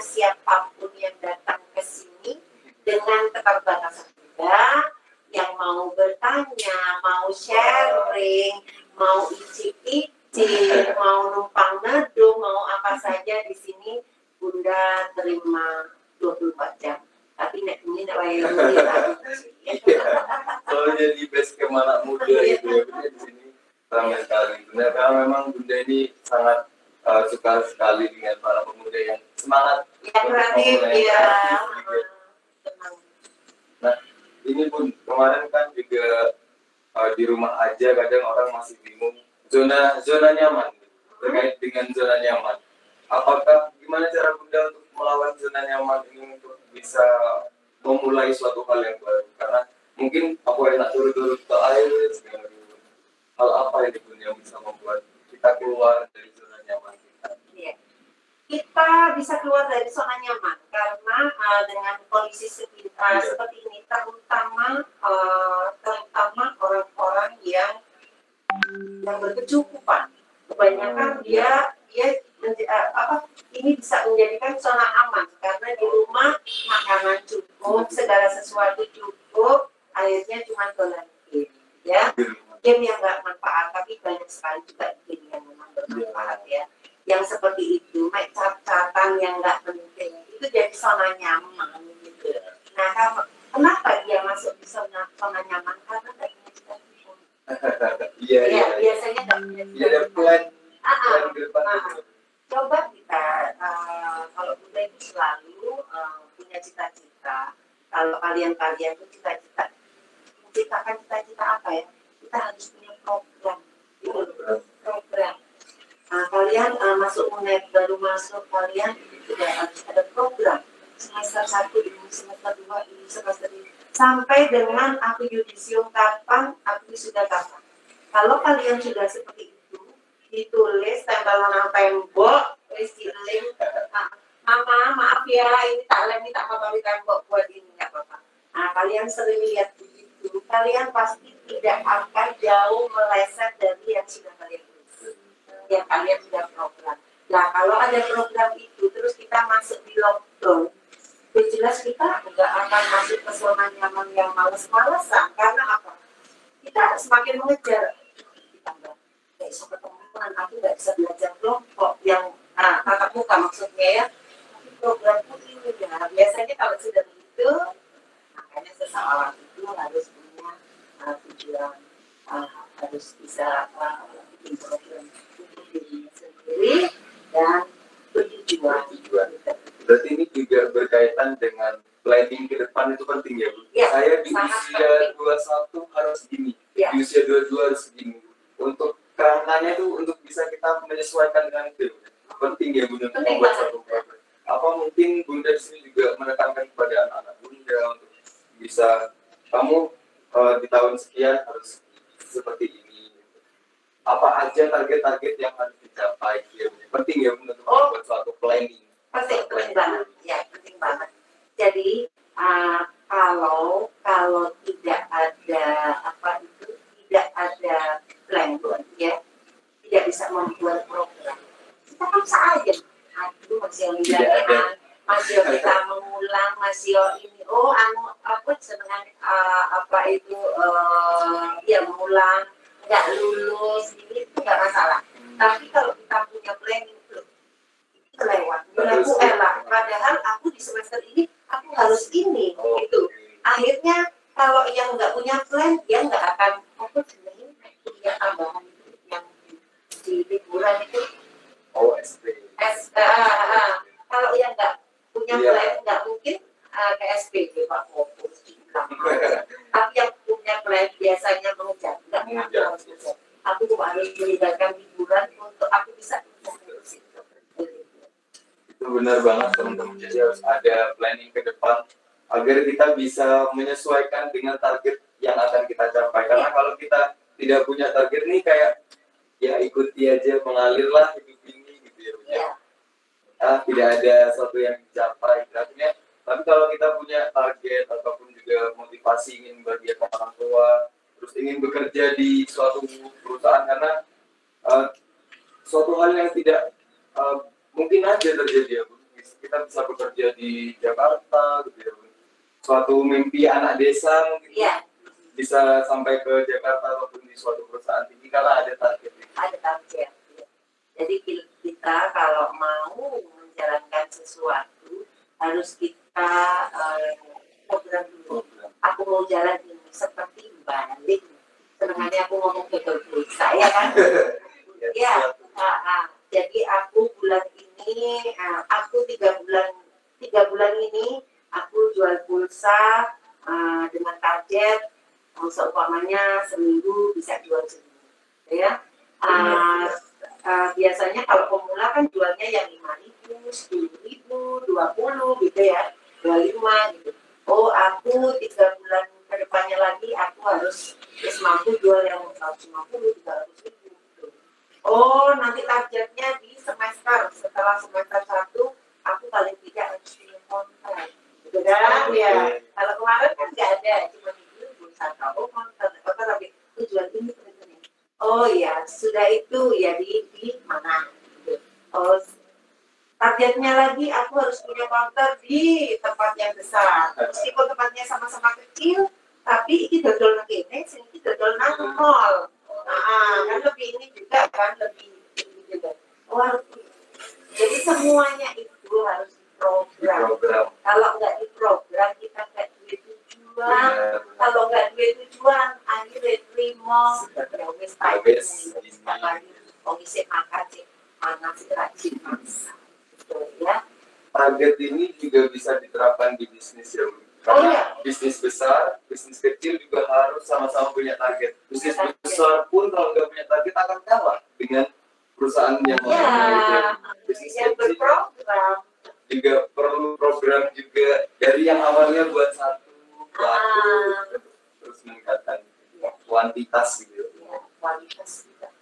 siapapun yang datang ke sini dengan keterbatasan Bunda, yang mau bertanya, mau sharing, mau icip-icip, mau numpang neduh, mau apa saja di sini Bunda terima 24 jam. Tapi ini soalnya di base kemana muda gitu ya Bunda, di sini ramai sekali. Benar, karena memang Bunda ini sangat suka sekali dengan para pemuda yang semangat, kreatif ya. Nah, ini pun kemarin kan juga di rumah aja kadang orang masih bingung zona nyaman terkait dengan zona nyaman. Apakah gimana cara Bunda untuk melawan zona nyaman ini untuk bisa memulai suatu hal yang baru? Karena mungkin aku enak turut-turut ke air segala gitu. Hal apa yang bisa membuat kita keluar dari zona nyaman kita? Iya. Kita bisa keluar dari zona nyaman karena dengan kondisi seperti ini, terutama orang-orang yang berkecukupan, kebanyakan dia ini bisa menjadikan zona aman karena di rumah makanan cukup, segala sesuatu cukup, akhirnya cuma dolan game, ya game yang nggak manfaat, tapi banyak sekali juga game yang memang bermanfaat ya. Yang seperti itu, main catatan yang nggak penting, itu jadi zona nyaman gitu. Nah, kenapa dia masuk di zona nyaman? Karena nggak punya cita-cita. Iya, biasanya nggak punya cita-cita. Ada plan ke depan. Coba kita, kalau Bunda itu selalu punya cita-cita. Kalau kalian itu cita-cita, menciptakan cita-cita apa ya? Kita harus punya program. Program. Nah, kalian masuk UNED, baru masuk, kalian sudah harus ada program semester 1 ini, semester 2 ini, semester ini, sampai dengan aku yudisium kapan, aku sudah kapan. Kalau kalian sudah seperti itu, ditulis, tempel nang tembok, tulis di link, mama maaf ya, ini tak lem, ini tak apa-apa di tembok buat ini, nggak apa-apa. Nah, kalian sering lihat begitu, kalian pasti tidak akan jauh meleset dari yang sudah kalian tulis. Yang kalian sudah program. Nah, kalau ada program itu terus kita masuk di lockdown, ya jelas kita nggak akan masuk ke zona nyaman yang males-malesan. Karena apa? Kita semakin mengejar. Ditambah, nggak bisa ketemuan, aku nggak bisa belajar kelompok yang tatap muka maksudnya ya. Tapi programku ini ya. Biasanya kalau sudah begitu, makanya seseorang itu harus punya tujuan, harus bisa bikin program diri sendiri dan bertujuan. Berarti ini juga berkaitan dengan planning ke depan itu penting ya Bu? Ya, saya di usia 21 harus gini, ya. Di usia 22 harus gini. Untuk kerangkanya itu untuk bisa kita menyesuaikan dengan itu penting ya Bunda untuk membuat suatu program. Apa mungkin Bunda di sini juga menekankan kepada anak-anak Bunda untuk bisa kamu di tahun sekian harus seperti ini. Apa aja target-target yang harus dicapai ya, penting ya untuk membuat suatu planning. Penting banget, ya penting banget. Jadi kalau tidak ada tidak ada plan ya, tidak bisa membuat program. Kita kan saja, masih lihat, masih kita mengulang, masih ini, aku senang ya mengulang. Nggak lulus, ini itu nggak masalah. Tapi kalau kita punya planning itu kelewat. Padahal aku di semester ini aku harus ini, gitu. Akhirnya kalau yang nggak punya plan, dia nggak akan sebenarnya kuliah tambahan yang di liburan itu. Kalau yang nggak punya plan, nggak mungkin ke SPB Pak Fokus. Tapi yang punya plan biasanya mengejar. Aku harus meninggalkan liburan untuk aku bisa. Itu benar banget teman-teman. Jadi harus ada planning ke depan agar kita bisa menyesuaikan dengan target yang akan kita capai. Karena kalau kita tidak punya target nih kayak ya ikuti aja mengalir lah hidup ini gitu ya. Tidak ada sesuatu yang dicapai. Artinya, tapi kalau kita punya target ataupun juga motivasi ingin membahagiakan orang tua, terus ingin bekerja di suatu perusahaan karena suatu hal yang tidak mungkin aja terjadi ya Bu. Kita bisa bekerja di Jakarta gitu ya Bu. Suatu mimpi anak desa mungkin bisa sampai ke Jakarta ataupun di suatu perusahaan tinggi karena ada target. Ada target. Ya. Jadi kita kalau mau menjalankan sesuatu harus kita program dulu. Aku mau jalan ini seperti balik. Senangannya aku ngomong betul saya kan. Ya. Jadi aku bulan ini, aku 3 bulan ini aku jual pulsa, dengan target seumpamanya seminggu bisa jual seminggu, ya. Biasanya kalau pemula kan jualnya yang 5.000, 10.000, 20 gitu ya, 25 gitu. Oh, aku 3 bulan ke depannya lagi aku harus mampu jual yang 150, 300.000 gitu. Oh, nanti targetnya di semester, setelah semester 1 aku paling tidak harus punya konten, gitu kan? Ya, kalau kemarin kan nggak ada, cuma wisata. Oh, konten, tapi tujuan ini penting. Oh ya, sudah itu ya di mana? Oh, targetnya lagi aku harus punya counter di tempat yang besar. Meskipun tempatnya sama-sama kecil, tapi ini dodol nang kene, sing iki dodol nang mall. Kan lebih ini juga kan lebih juga. Oh, jadi semuanya itu harus diprogram. Kalau nggak diprogram kita nggak duit tujuan. Kalau nggak duit tujuan, akhirnya terima. Ya wes lagi. Oh isi makan sih, mana sih rajin masak. Ya. Target ini juga bisa diterapkan di bisnis ya, Bu. Karena bisnis besar, bisnis kecil juga harus sama-sama punya target. Bisnis besar pun kalau nggak punya target akan kalah dengan perusahaan yang lain. Bisnis yang kecil berprogram juga perlu program juga dari yang awalnya buat satu, terus meningkatkan kuantitas gitu.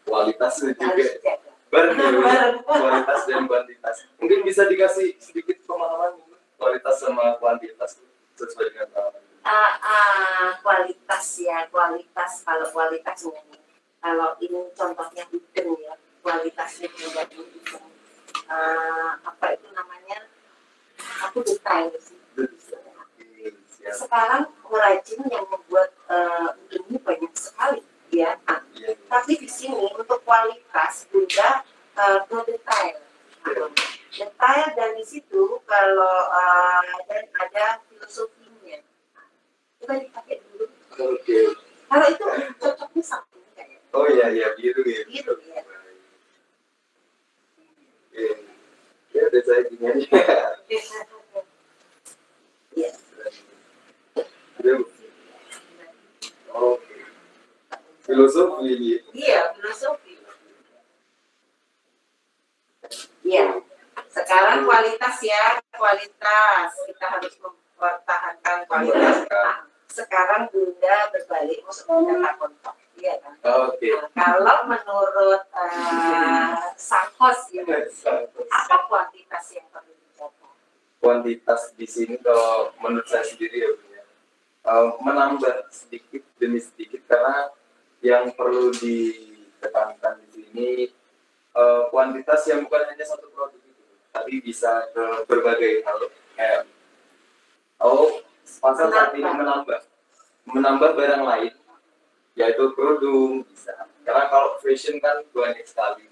Kualitas juga. Bareng kualitas dan kuantitas. Mungkin bisa dikasih sedikit pemahaman kualitas sama kuantitas sesuai dengan pengalaman. Kualitas ya, kualitas. Kalau kualitas ini, kalau ini contohnya udeng ya, kualitasnya juga udeng. Apa itu namanya? Aku detail sih. Sekarang pengrajin yang membuat udeng ini banyak sekali ya. Tapi di sini untuk kualitas juga ke detail. Detail dan di situ kalau dan ada filosofinya. Coba dipakai dulu. Kalau itu cocoknya sama kayak. Oh iya biru ya. Biru ya. Ya udah saya gini aja. Iya. Oke. Filosofi ini. Iya, filosofi. Iya. Sekarang kualitas ya, kualitas. Kita harus mempertahankan kualitas. Sekarang Bunda berbalik, maksudnya data kontak. Iya kan? Oke. Kalau menurut sang host ya, apa kuantitas yang perlu dijaga? Kuantitas di sini kalau menurut saya sendiri ya, menambah sedikit demi sedikit karena yang perlu ditekankan di sini kuantitas yang bukan hanya satu produk itu, tapi bisa ke berbagai hal. Pasar saat ini menambah barang lain, yaitu kerudung bisa. Karena kalau fashion kan banyak sekali,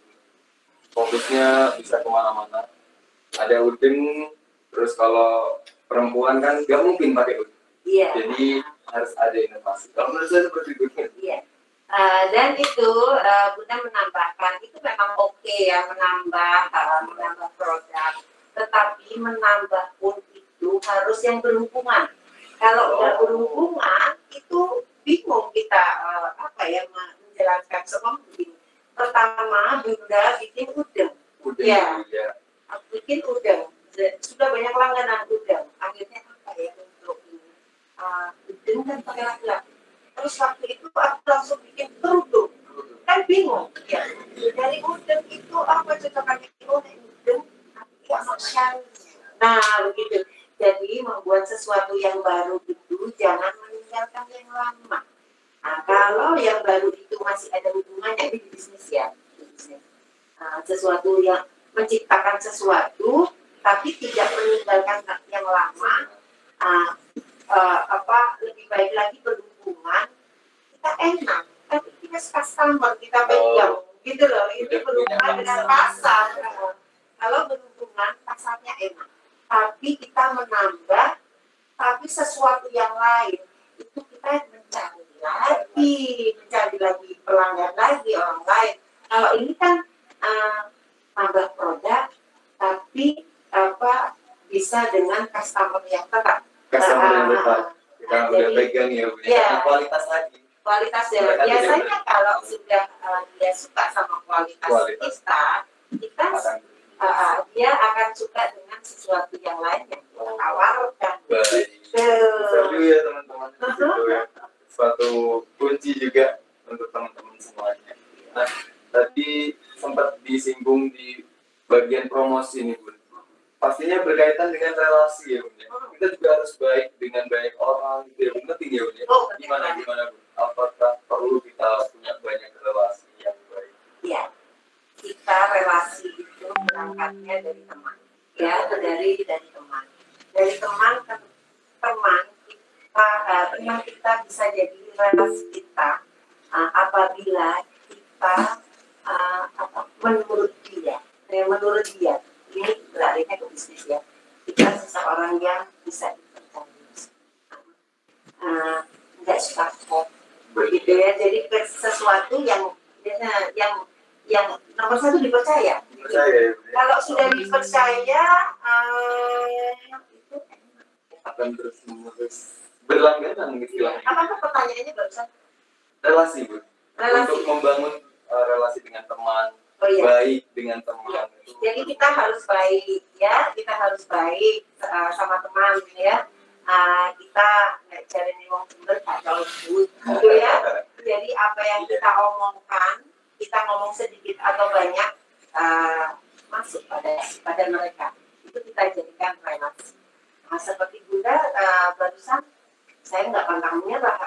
fokusnya bisa kemana-mana. Ada udeng, terus kalau perempuan kan nggak mungkin pakai udeng. Iya. Jadi harus ada inovasi. Kalau menurut saya seperti itu. Iya. Dan itu Bunda menambahkan itu memang oke ya menambah produk, tetapi menambah pun itu harus yang berhubungan. Kalau nggak berhubungan itu bingung kita menjelaskan semua begini. Pertama Bunda bikin udeng. Ya. Bikin udeng. Sudah banyak langganan udeng. Akhirnya apa ya untuk ini? Udeng kan pakai laki-laki. Terus waktu itu aku langsung bikin kerudung, kan bingung ya. Dari udeng itu apa cocokannya udeng, nah begitu. Jadi membuat sesuatu yang baru itu jangan meninggalkan yang lama. Nah, kalau yang baru itu masih ada hubungannya di bisnis ya, sesuatu yang menciptakan sesuatu tapi tidak meninggalkan yang lama. Lebih baik lagi berhubungan, kita enak, tapi kita customer, kita pegang, gitu loh. Ini berhubungan dengan pasar. Kalau berhubungan pasarnya enak, tapi kita menambah, tapi sesuatu yang lain itu kita mencari lagi pelanggan lagi orang lain. Kalau ini kan tambah produk, tapi bisa dengan customer yang tetap. Karena udah pegang ya, Bunda. Iya. Kualitas lagi. Kualitasnya Mereka biasanya tidak kalau sudah dia suka sama kualitas kita dia akan suka dengan sesuatu yang lain yang kita tawarkan. Baik. Seru ya teman-teman. Itu ya. Suatu kunci juga untuk teman-teman semuanya. Nah, tadi sempat disinggung di bagian promosi nih, Bun. Pastinya berkaitan dengan relasi ya, Bun. Kita juga harus baik dengan banyak orang gitu ya, Bun. Penting ya, Bun. Gimana Bun? Apakah perlu kita punya banyak relasi yang baik? Iya, kita relasi itu berangkatnya dari teman, ya dari teman. Dari teman ke teman kita bisa jadi relasi kita apabila kita menurut dia ini larinya ke bisnis ya, kita seseorang yang bisa dipercaya, nggak suka kok begitu ya, jadi sesuatu yang nomor satu dipercaya. Percaya, Kalau sudah dipercaya itu akan terus berlangganan istilahnya. apa pertanyaannya barusan? Relasi, Bu. Relasi. Untuk membangun relasi dengan teman, baik dengan teman. Ya. Jadi kita harus baik ya, kita harus baik sama teman ya. Kita nggak cari ngomong sumber kacau gitu ya. Jadi apa yang kita omongkan, kita ngomong sedikit atau banyak masuk pada mereka. Itu kita jadikan relasi. Seperti Bunda barusan saya nggak pantang menyerah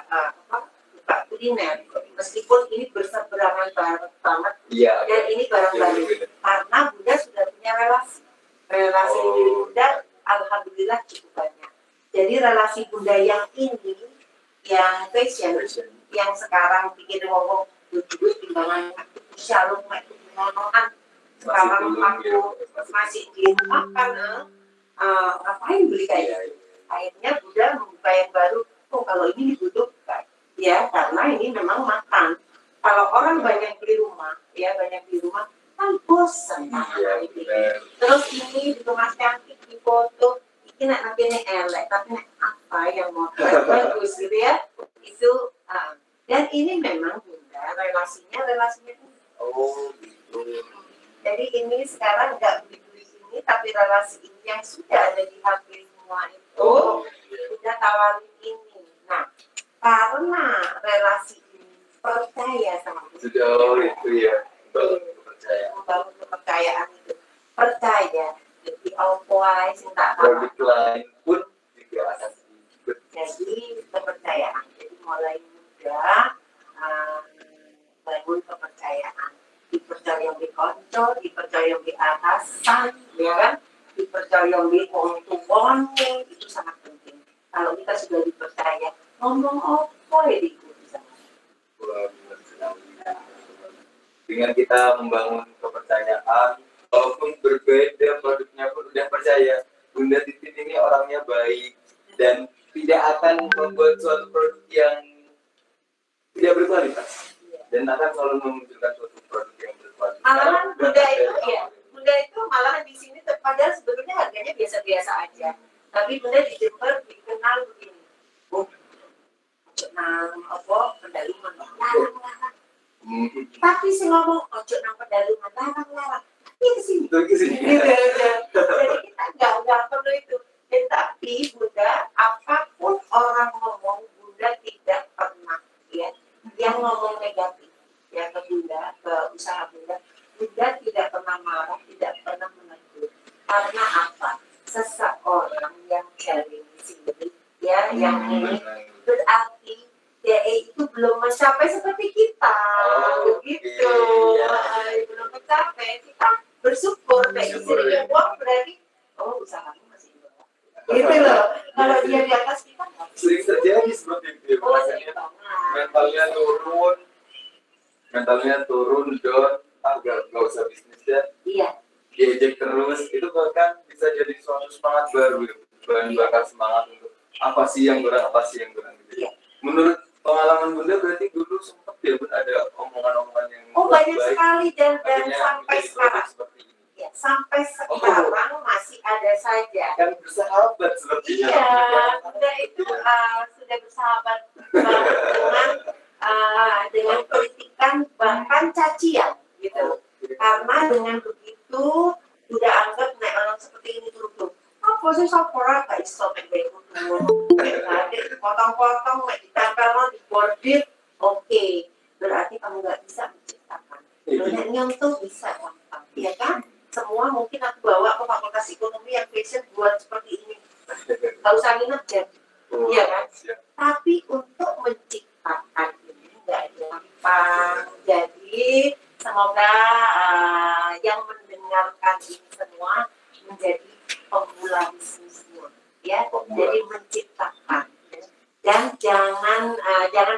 buka kuliner, meskipun ini berseberangan banget ya, dan ini barang baru karena Bunda sudah punya relasi diri Bunda alhamdulillah cukup banyak. Jadi relasi Bunda yang ini yang fashion yang sekarang bikin ngomong duit timbangan shalom ngomongan sekarang aku masih di rumah kan ngapain beli kayak gitu. Akhirnya Bunda membuka yang baru. Kalau ini dibutuhkan ya karena ini memang makan. Kalau orang banyak di rumah kan bosan terus ini dikemas cantik di foto ini nanti ini elek tapi apa yang mau bagus gitu ya itu dan ini memang Bunda relasinya gitu. Jadi ini sekarang nggak begitu ini tapi relasi ini yang sudah ada di HP semua itu sudah tawarin ini. Nah, karena relasi ini percaya sama Bunda. Sudah itu ya, membangun kepercayaan itu. Percaya, jadi all-wise, minta produk lain pun juga akan jadi kepercayaan. Jadi mulai muda bangun kepercayaan. Dipercaya di konco, dipercaya di atasan, ya kan? Dipercaya di orang tuanya, itu sangat penting. Kalau kita sudah dipercaya, ngomong apa ya diikuti sama. Dengan kita membangun kepercayaan, walaupun berbeda produknya pun udah percaya Bunda Titin ini orangnya baik dan tidak akan membuat suatu produk yang tidak berkualitas dan akan selalu memunculkan suatu produk yang berkualitas. Malahan Bunda itu malahan di sini padahal sebetulnya harganya biasa-biasa aja. Tapi Bunda di Jember dikenal begini. Pedalungan larang-larang. Tapi si ngomong ojo nang pedalungan larang-larang. Ini sini. Jadi kita nggak perlu itu. Tapi Bunda, apapun orang ngomong, Bunda tidak pernah ya yang ngomong negatif ya ke Bunda, ke usaha Bunda. Bunda tidak pernah marah, tidak pernah menegur. Karena apa? Seseorang yang caring sendiri ya, yang ini berarti dia itu belum mencapai seperti kita, begitu. Belum mencapai, kita bersyukur kayak istri uang berarti usahamu masih di bawah. Gitu loh. Kalau dia di atas kita sering terjadi seperti itu. Mentalnya turun, down, nggak usah bisnis ya. Iya. Diejek terus, itu bahkan bisa jadi suatu semangat baru, bahan bakar semangat untuk apa sih yang kurang. Gitu. Iya. Menurut pengalaman Bunda berarti dulu sempat ya Bunda ada omongan-omongan yang banyak sekali dan akhirnya sampai jadi sekarang. seperti ini. Ya, sampai sekarang masih ada saja. Kan bersahabat sepertinya. Iya, Bunda itu sudah bersahabat dengan kritikan bahkan cacian gitu. Karena dengan begitu udah anggap naik orang seperti ini dulu. Apa sih sapora kayak iso kayak gitu. Nanti potong-potong, ditempel, dibordir, oke. Berarti kamu nggak bisa menciptakan. Yang tuh bisa gampang, ya kan? Semua mungkin aku bawa ke fakultas ekonomi yang passion buat seperti ini. Gak usah minat ya, iya kan? Tapi untuk menciptakan ini nggak gampang. Jadi semoga yang mendengarkan ini semua menjadi pemula bisnisnya, ya. Jadi menciptakan. Dan jangan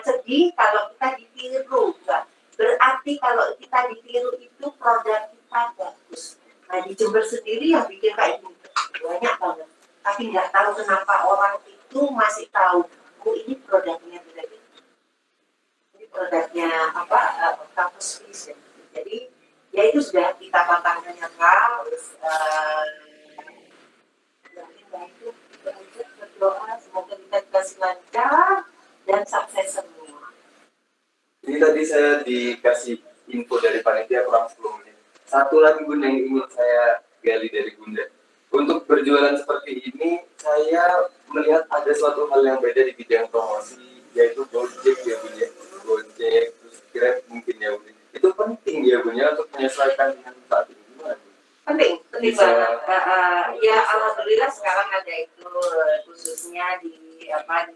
sedih kalau kita ditiru, enggak. Berarti kalau kita ditiru itu produk kita bagus. Nah di Jember sendiri yang bikin kayak gini banyak banget. Tapi nggak tahu kenapa orang itu masih tahu, oh ini produknya berarti. Ini produknya apa? Kampus Vision. Jadi ya itu sudah kita pantangkan terus. Itu berdoa semoga kita dikasih lancar dan sukses semua. Ini tadi saya dikasih info dari panitia kurang 10 menit. Satu lagi Bunda yang ingin saya gali dari Bunda. Untuk berjualan seperti ini, saya melihat ada suatu hal yang beda di bidang promosi, yaitu Gojek ya Bunda. Gojek, terus Grab mungkin ya Bunda. Itu penting ya Bunda untuk menyesuaikan dengan saat ini. Penting banget. Ya alhamdulillah sekarang ada itu khususnya di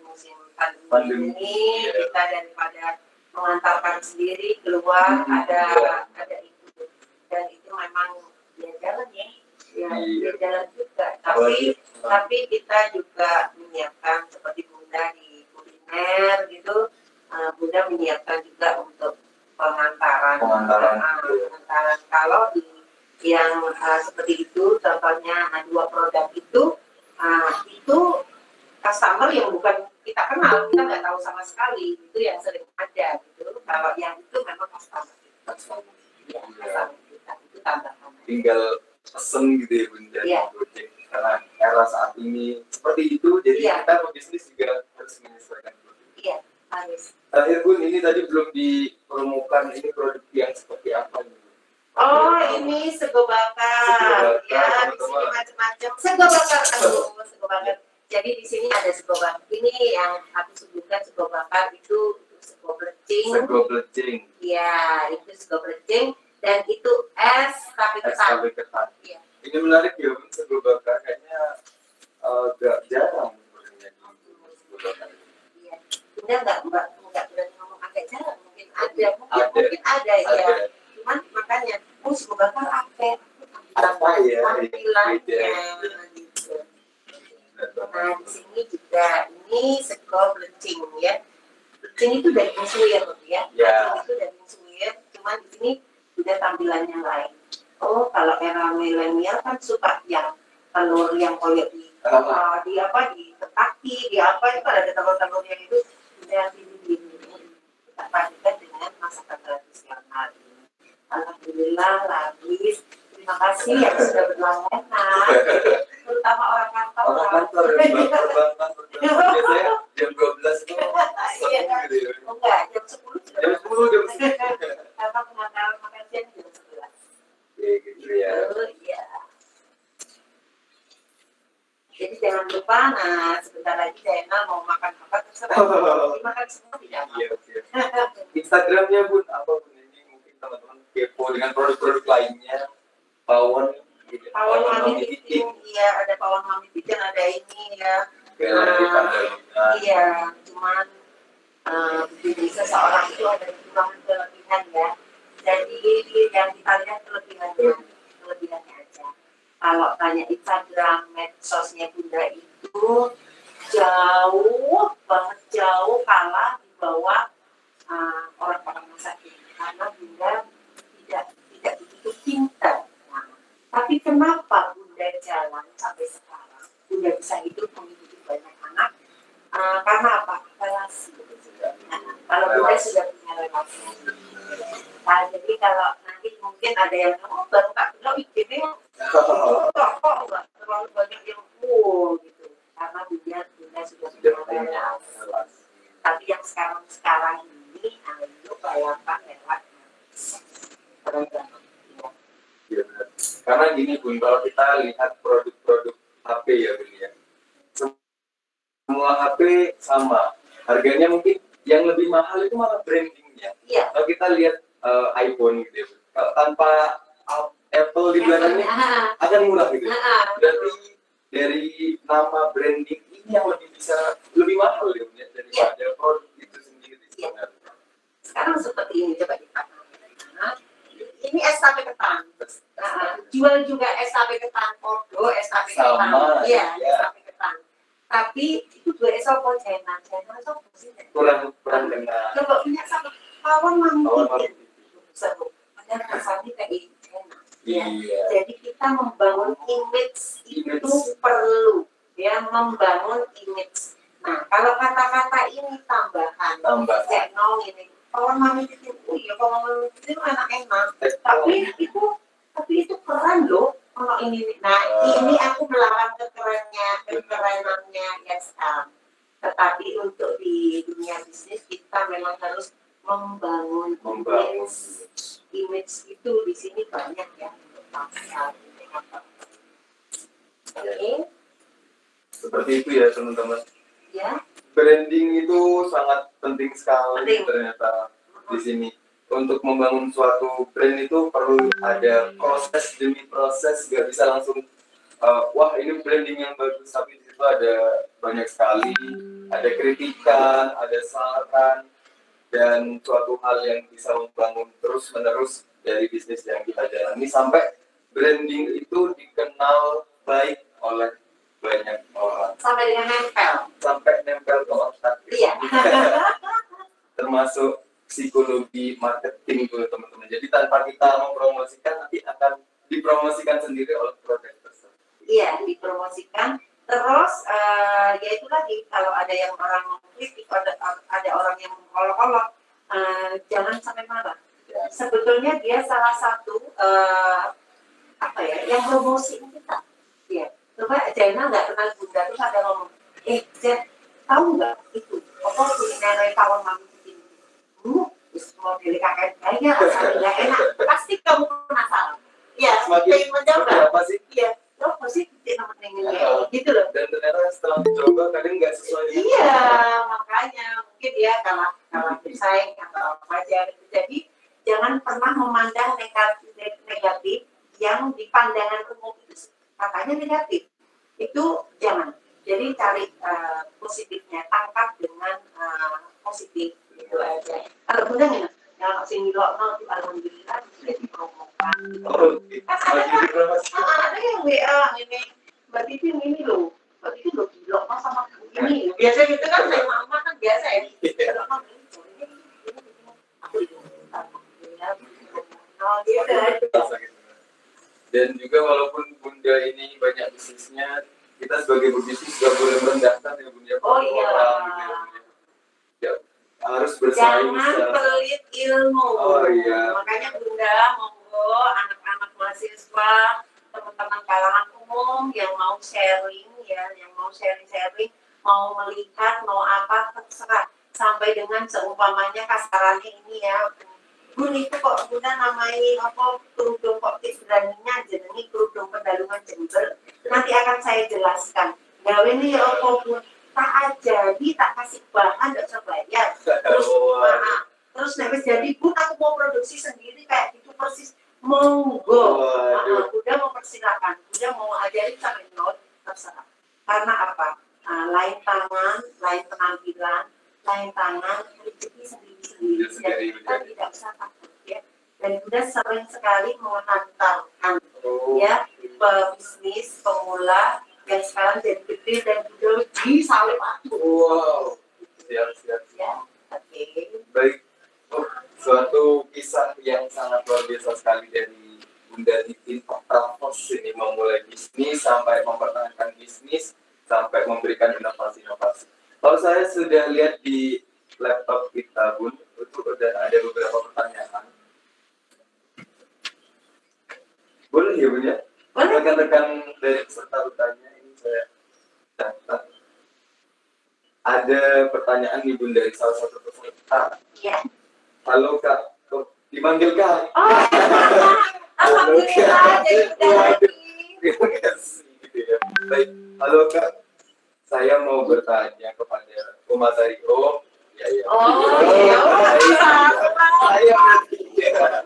musim pandemi ini kita daripada mengantarkan sendiri keluar ada itu dan itu memang dia jalan ya dia jalan juga tapi kita juga menyiapkan seperti Bunda di kuliner gitu. Bunda menyiapkan juga untuk pengantaran kalau di yang seperti itu, contohnya dua produk itu customer yang bukan kita kenal, kita nggak tahu sama sekali, itu yang sering ada gitu. Kalau yang itu memang customer kita, itu tambahan. Tinggal pesen gitu ya Bunda, Gojek karena era saat ini seperti itu, jadi kita berbisnis juga harus menyesuaikan. Iya, harus. Terakhir Bun, ini tadi belum dipromokan, ini produk yang seperti apa nih? Oh, ini sego bakar. Ya, di sini macam-macam. Sego bakar. Jadi di sini ada sego bakar. Ini yang aku sebutkan sego bakar itu sego belecing. Sego belecing. Iya, itu sego belecing dan itu es tape ketan. Iya. Ini menarik ya, sego bakar kayaknya agak jarang sebenarnya di sego bakar. Iya. Enggak berani ngomong agak jarang, mungkin ada ya. Cuman makanya sego bakar apa ya tampilannya gitu. Nah di sini juga ini sego belecing ya. Belecing itu daging suwir ya. Itu daging suwir, cuman di sini udah tampilannya lain. Oh kalau era milenial kan suka yang telur yang koyak di ketaki di apa itu ada telur-telur yang itu udah ini kita padukan dengan masakan tradisional. Alhamdulillah laris. Terima kasih yang sudah berlangganan, terutama orang kantor. Biasanya jam 12 itu enggak, jam 10 jam 10 karena pengantaran makan siang jam 11. Gitu ya. Iya. Jadi jangan lupa, sebentar lagi Zainal mau makan apa terserah. Dimakan semua tidak apa. Instagramnya Bun, apa Bun? Ini mungkin teman-teman kepo dengan produk-produk lainnya. Pawon Mami Titin, iya ada Pawon Mami Titin, ada ini ya. Iya, cuman seseorang itu ada kelebihan ya. Jadi yang kita lihat kelebihannya aja. Kalau tanya Instagram, medsosnya Bunda itu jauh kalah di bawah orang-orang masa kini karena Bunda tidak begitu pintar. Tapi kenapa Bunda jalan sampai sekarang? Bunda bisa hidup menghidupi banyak anak. Karena apa? Relasi. Kalau Bunda sudah punya relasi. Nah, jadi kalau nanti mungkin ada yang baru Kak Bunda atau IGP kok nggak terlalu banyak yang full gitu, karena dunia sudah ada. Tapi yang sekarang ini itu bayangkan lewat Ya, karena gini Bun, kalau kita lihat produk-produk HP ya Bun ya, semua HP sama, harganya mungkin yang lebih mahal itu malah brandingnya. Iya. Kalau kita lihat iPhone gitu ya, kalau tanpa Apple di belakangnya akan murah gitu. Berarti dari nama branding ini yang lebih mahal ya Bun ya, daripada produk itu sendiri sebenarnya. Sekarang seperti ini, coba kita. Ini es tape ketan. Jual juga es tape ketan podo, es tape ketan. Iya, es tape ketan. Tapi itu dua es apa China itu sih kurang dengar. Coba punya sama kawan mami. Padahal rasanya kayak China. Iya. Jadi kita membangun image itu perlu, ya, membangun image. Nah, kalau kata-kata ini tambahan. Channel ini. Kalau mami itu, ya kalau mami itu enak-enak. Tapi itu keren loh. Kalau ini, nah ini aku melawan kekeranannya yes. Tetapi untuk di dunia bisnis kita memang harus membangun image itu di sini banyak ya. Oke. Seperti itu ya teman-teman. Ya. Branding itu sangat penting sekali ternyata di sini. Untuk membangun suatu brand itu perlu ada proses demi proses, nggak bisa langsung wah ini branding yang bagus, tapi di situ ada banyak sekali, ada kritikan, ada saran, dan suatu hal yang bisa membangun terus menerus dari bisnis yang kita jalani sampai branding itu dikenal baik oleh banyak orang. Sampai nempel ke otak. Iya. Termasuk psikologi marketing tuh teman-teman. Jadi tanpa kita mempromosikan nanti akan dipromosikan sendiri oleh produk tersebut. Iya, dipromosikan. Terus ya itu lagi, kalau ada yang orang mengkritik, ada orang yang mengolok-olok, jangan sampai marah. Ya. Sebetulnya dia salah satu yang promosi kita. Ya. Coba Jana nggak kenal Bunda, terus ada ngomong, Jen, tahu nggak itu? Apa kuliner tawon mami? Mau pilih kakek kayaknya rasanya nggak enak, pasti kamu penasaran. Ya, pengen mencoba. Apa sih? Iya, lo pasti gitu loh. Dan ternyata setelah mencoba kadang nggak sesuai. Iya, makanya mungkin ya kalah bersaing atau apa aja. Jadi jangan pernah memandang negatif yang di pandangan umum itu katanya negatif. Itu jangan. Jadi cari positifnya, tangkap dengan positif. Itu aja. Kalau Bunda nih, kalau sini lo itu alhamdulillah sudah dipromokan. Ada yang WA ini, Mbak Titi ini loh, Mbak Titi loh gila mas sama ini. Biasa gitu kan, saya mama kan biasa ya. Dan juga walaupun Bunda ini banyak bisnisnya, kita sebagai pebisnis juga boleh merendahkan ya Bunda. Oh iya. Ya, harus bersaing. Jangan pelit ilmu. Oh iya. Makanya Bunda monggo anak-anak mahasiswa, teman-teman kalangan umum yang mau sharing ya, yang mau sharing, mau melihat, mau apa terserah. Sampai dengan seumpamanya kasarannya ini ya, Bun itu kok Bunda namai apa kerudung kok beraninya jenengi kerudung Pedalungan Jember. Nanti akan saya jelaskan. Gawe ini ya apa Bun? Tak jadi tak kasih bahan tidak usah bayar. Terus habis jadi Bun aku mau produksi sendiri kayak gitu persis. Monggo. Bunda mau persilakan. Bunda mau ajarin sampai nol terserah. Karena apa? Lain tangan, lain penampilan, lain tangan, rezeki sendiri-sendiri. Kita tidak usah takut ya. Dan Bunda sering sekali mengantarkan ya pebisnis pemula yang sekarang jadi gede dan juga di salib aku. Wow, siap. Ya, oke. Baik, suatu kisah yang sangat luar biasa sekali dari Bunda Titin Travos ini, memulai bisnis sampai mempertahankan bisnis sampai memberikan inovasi-inovasi. Kalau saya sudah lihat di laptop kita Bun, itu ada beberapa pertanyaan. Boleh ya Bun ya. Rekan-rekan dari peserta bertanya ini saya catat. Ada pertanyaan nih Bun dari salah satu peserta. Iya. Halo Kak, dipanggil Kak. Oh, alhamdulillah jadi udah lagi. Terima kasih. Gitu ya. Baik, halo Kak. Saya mau bertanya kepada Mas Rio. Ya, ya. Oh, iya. Saya bertanya.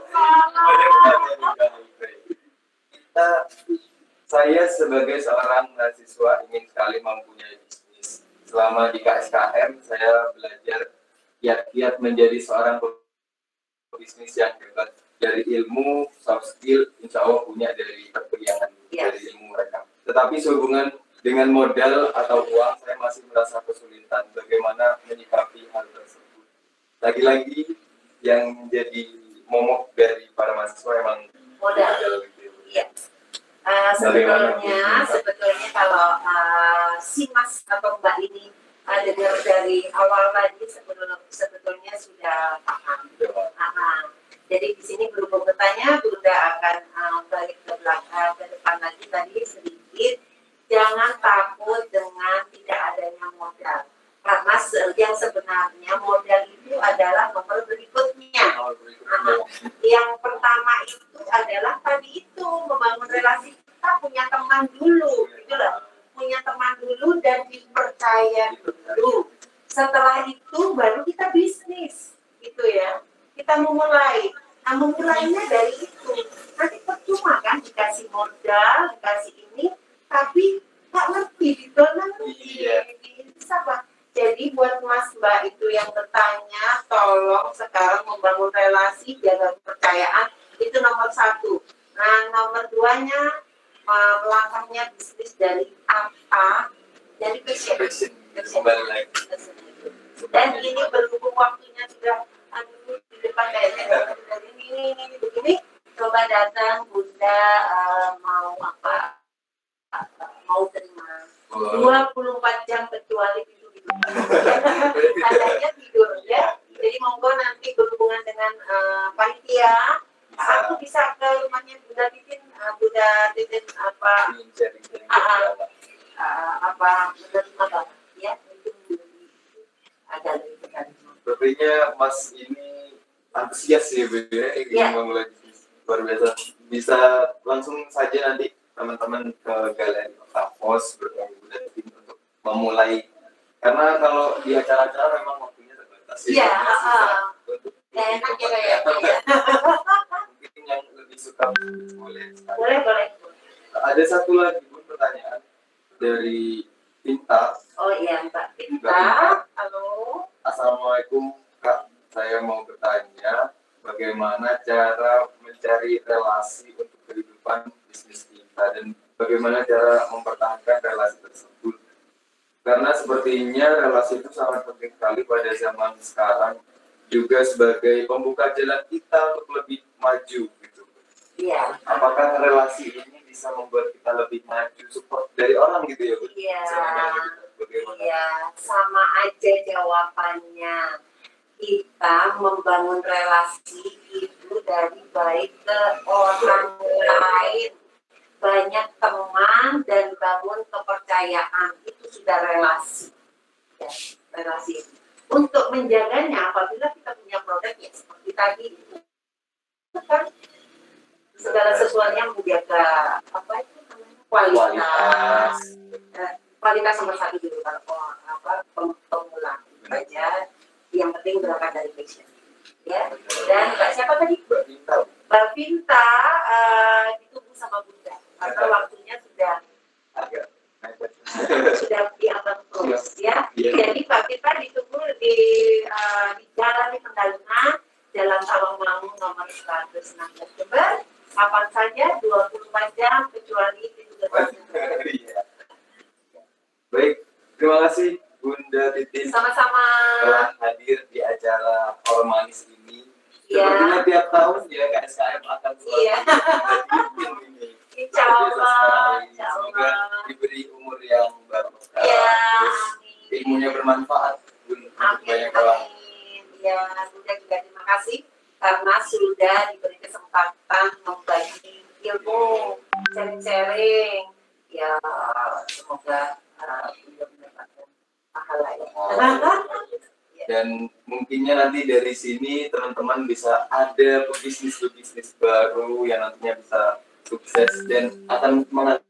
Saya sebagai seorang mahasiswa ingin sekali mempunyai bisnis. Selama di KSKM, saya belajar giat-giat menjadi seorang bisnis yang hebat. Dari ilmu, soft skill, insya Allah punya dari perkuliahan, dari ilmu mereka. Tetapi sehubungan dengan modal atau uang, saya masih merasa kesulitan bagaimana menyikapi hal tersebut. Lagi-lagi yang menjadi momok dari para mahasiswa emang modal. Iya. Sebetulnya kalau si Mas atau Mbak ini dengar dari awal tadi sebetulnya sudah paham. Jadi di sini berhubung bertanya, Bunda akan balik ke belakang, ke depan lagi tadi sedikit. Jangan takut dengan tidak adanya modal. Karena yang sebenarnya modal itu adalah nomor berikutnya. Yang pertama itu adalah tadi itu membangun relasi, kita punya teman dulu, gitu loh. Punya teman dulu dan dipercaya dulu. Setelah itu baru kita bisnis, gitu ya. Kita memulai. Nah, memulainya dari itu. Nanti percuma kan dikasih modal, dikasih ini, tapi nggak ngerti, bisa Pak. Jadi buat Mas Mbak itu yang bertanya, tolong sekarang membangun relasi, jaga kepercayaan, itu nomor 1. Nah, nomor 2-nya, melangkahnya bisnis dari apa? Dari passion. Dan ini berhubung waktunya sudah di depan kayaknya dari ini begini, coba datang Bunda mau apa? Mau terima 24 jam kecuali tidur adanya tidur ya. Jadi monggo nanti berhubungan dengan panitia, aku bisa ke rumahnya Bunda Titin apa menerima ya, itu ada sepertinya Mas ini antusias ya Bu ya, ingin memulai bisnis luar biasa. Bisa langsung saja nanti teman-teman ke galeri Octavos bertemu Bunda Titin untuk memulai, karena kalau di acara-acara memang waktunya terbatas. Iya, nggak enak ya kayak. Mungkin yang lebih suka boleh. Boleh. Ada satu lagi pun pertanyaan dari Pinta. Oh iya Mbak Pinta. Halo. Assalamualaikum Kak, saya mau bertanya bagaimana cara mencari relasi untuk kehidupan bisnis kita dan bagaimana cara mempertahankan relasi tersebut. Karena sepertinya relasi itu sangat penting sekali pada zaman sekarang, juga sebagai pembuka jalan kita untuk lebih maju gitu. Iya. Apakah relasi ini bisa membuat kita lebih maju, support dari orang gitu ya Bu? Iya. Bagaimana? Iya, sama aja jawabannya. Kita membangun relasi itu dari baik ke orang lain. Banyak teman dan bangun kepercayaan, itu sudah relasi. Ya, relasi. Untuk menjaganya, apabila kita punya produk ya seperti tadi, kan segala sesuatunya menjaga apa itu kualitas nomor 1 dulu kalau pemula aja. Yang penting berangkat dari passion. Ya. Dan Mbak siapa tadi? Mbak Pinta ditunggu sama Bunda. Karena waktunya sudah dianggap terus ya. Jadi Mbak Pinta ditunggu di Jalan di Pendalungan, Jalan Tawangmangu nomor 116 Jember. Kapan saja 24 jam kecuali itu Baik, terima kasih Bunda Titin. Sama-sama. Telah hadir di acara Ormanis ini. Sepertinya tiap tahun ya KSKM akan selalu ini. Insya Allah. Semoga diberi umur yang barokah. Ya, terus ilmunya bermanfaat untuk banyak orang. Ya, sudah juga terima kasih karena sudah diberi kesempatan membagi ilmu, sharing-sharing. Ya, semoga beliau mendapatkan pahala ya. Dan mungkinnya nanti dari sini teman-teman bisa ada bisnis baru yang nantinya bisa sukses dan akan mengenal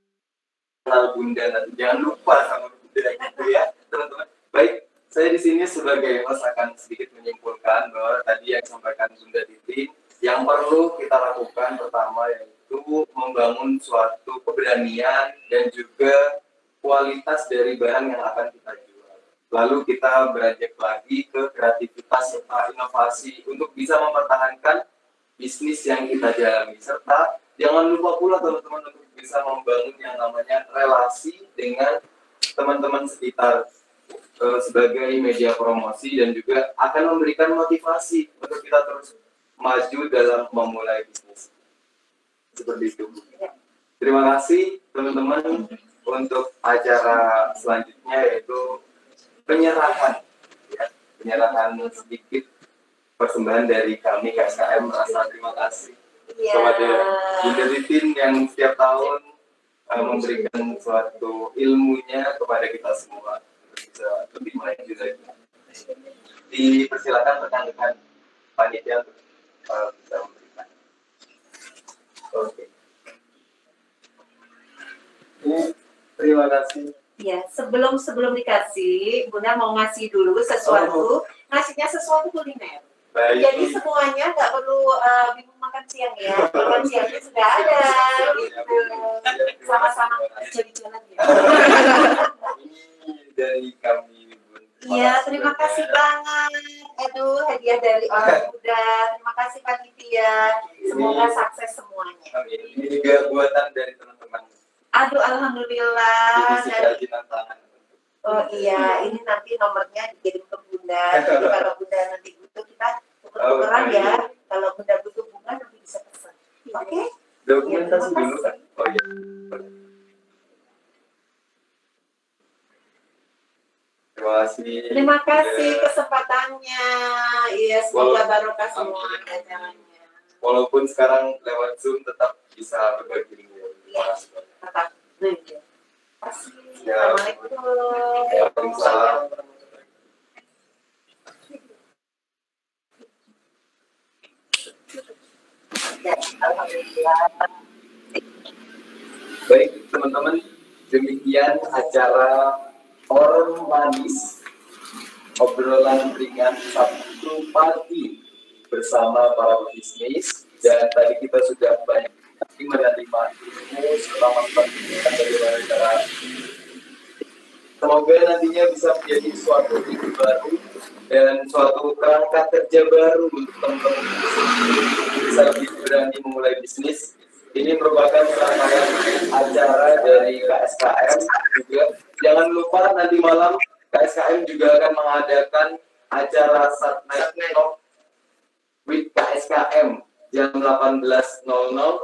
Bunda nanti. Jangan lupa sama Bunda gitu ya teman-teman. Baik, saya di sini sebagai host akan sedikit menyimpulkan bahwa tadi yang disampaikan Bunda Titin, yang perlu kita lakukan pertama yaitu membangun suatu keberanian dan juga kualitas dari barang yang akan kita jual. Lalu kita beranjak lagi ke kreativitas serta inovasi untuk bisa mempertahankan bisnis yang kita jalani. Serta jangan lupa pula teman-teman untuk bisa membangun yang namanya relasi dengan teman-teman sekitar sebagai media promosi dan juga akan memberikan motivasi untuk kita terus maju dalam memulai bisnis. Seperti itu. Terima kasih teman-teman untuk acara selanjutnya yaitu penyerahan sedikit persembahan dari kami KSKM. Rasa terima kasih kepada Bunda Titin yang setiap tahun memberikan suatu ilmunya kepada kita semua untuk bisa lebih maju lagi. Dipersilakan rekan-rekan panitia untuk bisa memberikan. Oke. Terima kasih. Ya, sebelum dikasih, Bunda mau ngasih dulu sesuatu, ngasihnya sesuatu kuliner. Baik. Jadi semuanya nggak perlu bingung makan siang ya, makan siangnya sudah ada, gitu. Sama-sama jadi jalan ya. Ini dari kami, Bun. Iya, terima kasih banget. Aduh, hadiah dari orang muda. Terima kasih panitia. Semoga sukses semuanya. Ini juga buatan dari teman-teman. Aduh, alhamdulillah. Divisi kerajinan tangan. Oh iya, ini nanti nomornya dikirim ke Bunda. Jadi kalau Bunda nanti butuh kita tuker-tukeran ya. Kalau Bunda butuh bunga nanti bisa pesan. Oke? Dokumentasi dulu kan? Oh iya. Terima kasih. Terima kasih kesempatannya. Iya, semoga barokah semua dagangannya. Walaupun sekarang lewat Zoom tetap bisa berbagi ilmu. Terima kasih. Tetap. Terima kasih. Ya. Assalamualaikum. Waalaikumsalam. Ya, alhamdulillah. Baik teman-teman, demikian acara Orang Manis, obrolan ringan Sabtu pagi bersama para bisnis. Dan tadi kita sudah banyak menerima ilmu selama kita bagaimana cara. Semoga nantinya bisa menjadi suatu ide baru dan suatu kerangka kerja baru untuk teman-teman bisa lebih berani memulai bisnis. Ini merupakan rangkaian acara dari KSKM juga. Jangan lupa nanti malam KSKM juga akan mengadakan acara Saturday Talk with KSKM jam 18.00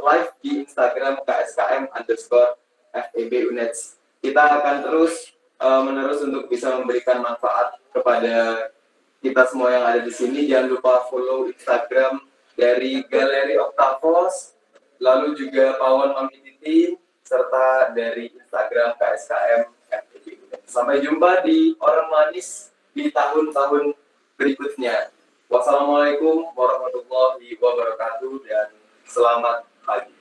live di Instagram KSKM_FEB Uneds. Kita akan terus menerus untuk bisa memberikan manfaat kepada kita semua yang ada di sini. Jangan lupa follow Instagram dari Galeri Octavos, lalu juga Pawon Mami Titin, serta dari Instagram KSKM FEB Uneds. Sampai jumpa di Orang Manis di tahun-tahun berikutnya. Wassalamualaikum warahmatullahi wabarakatuh dan selamat pagi.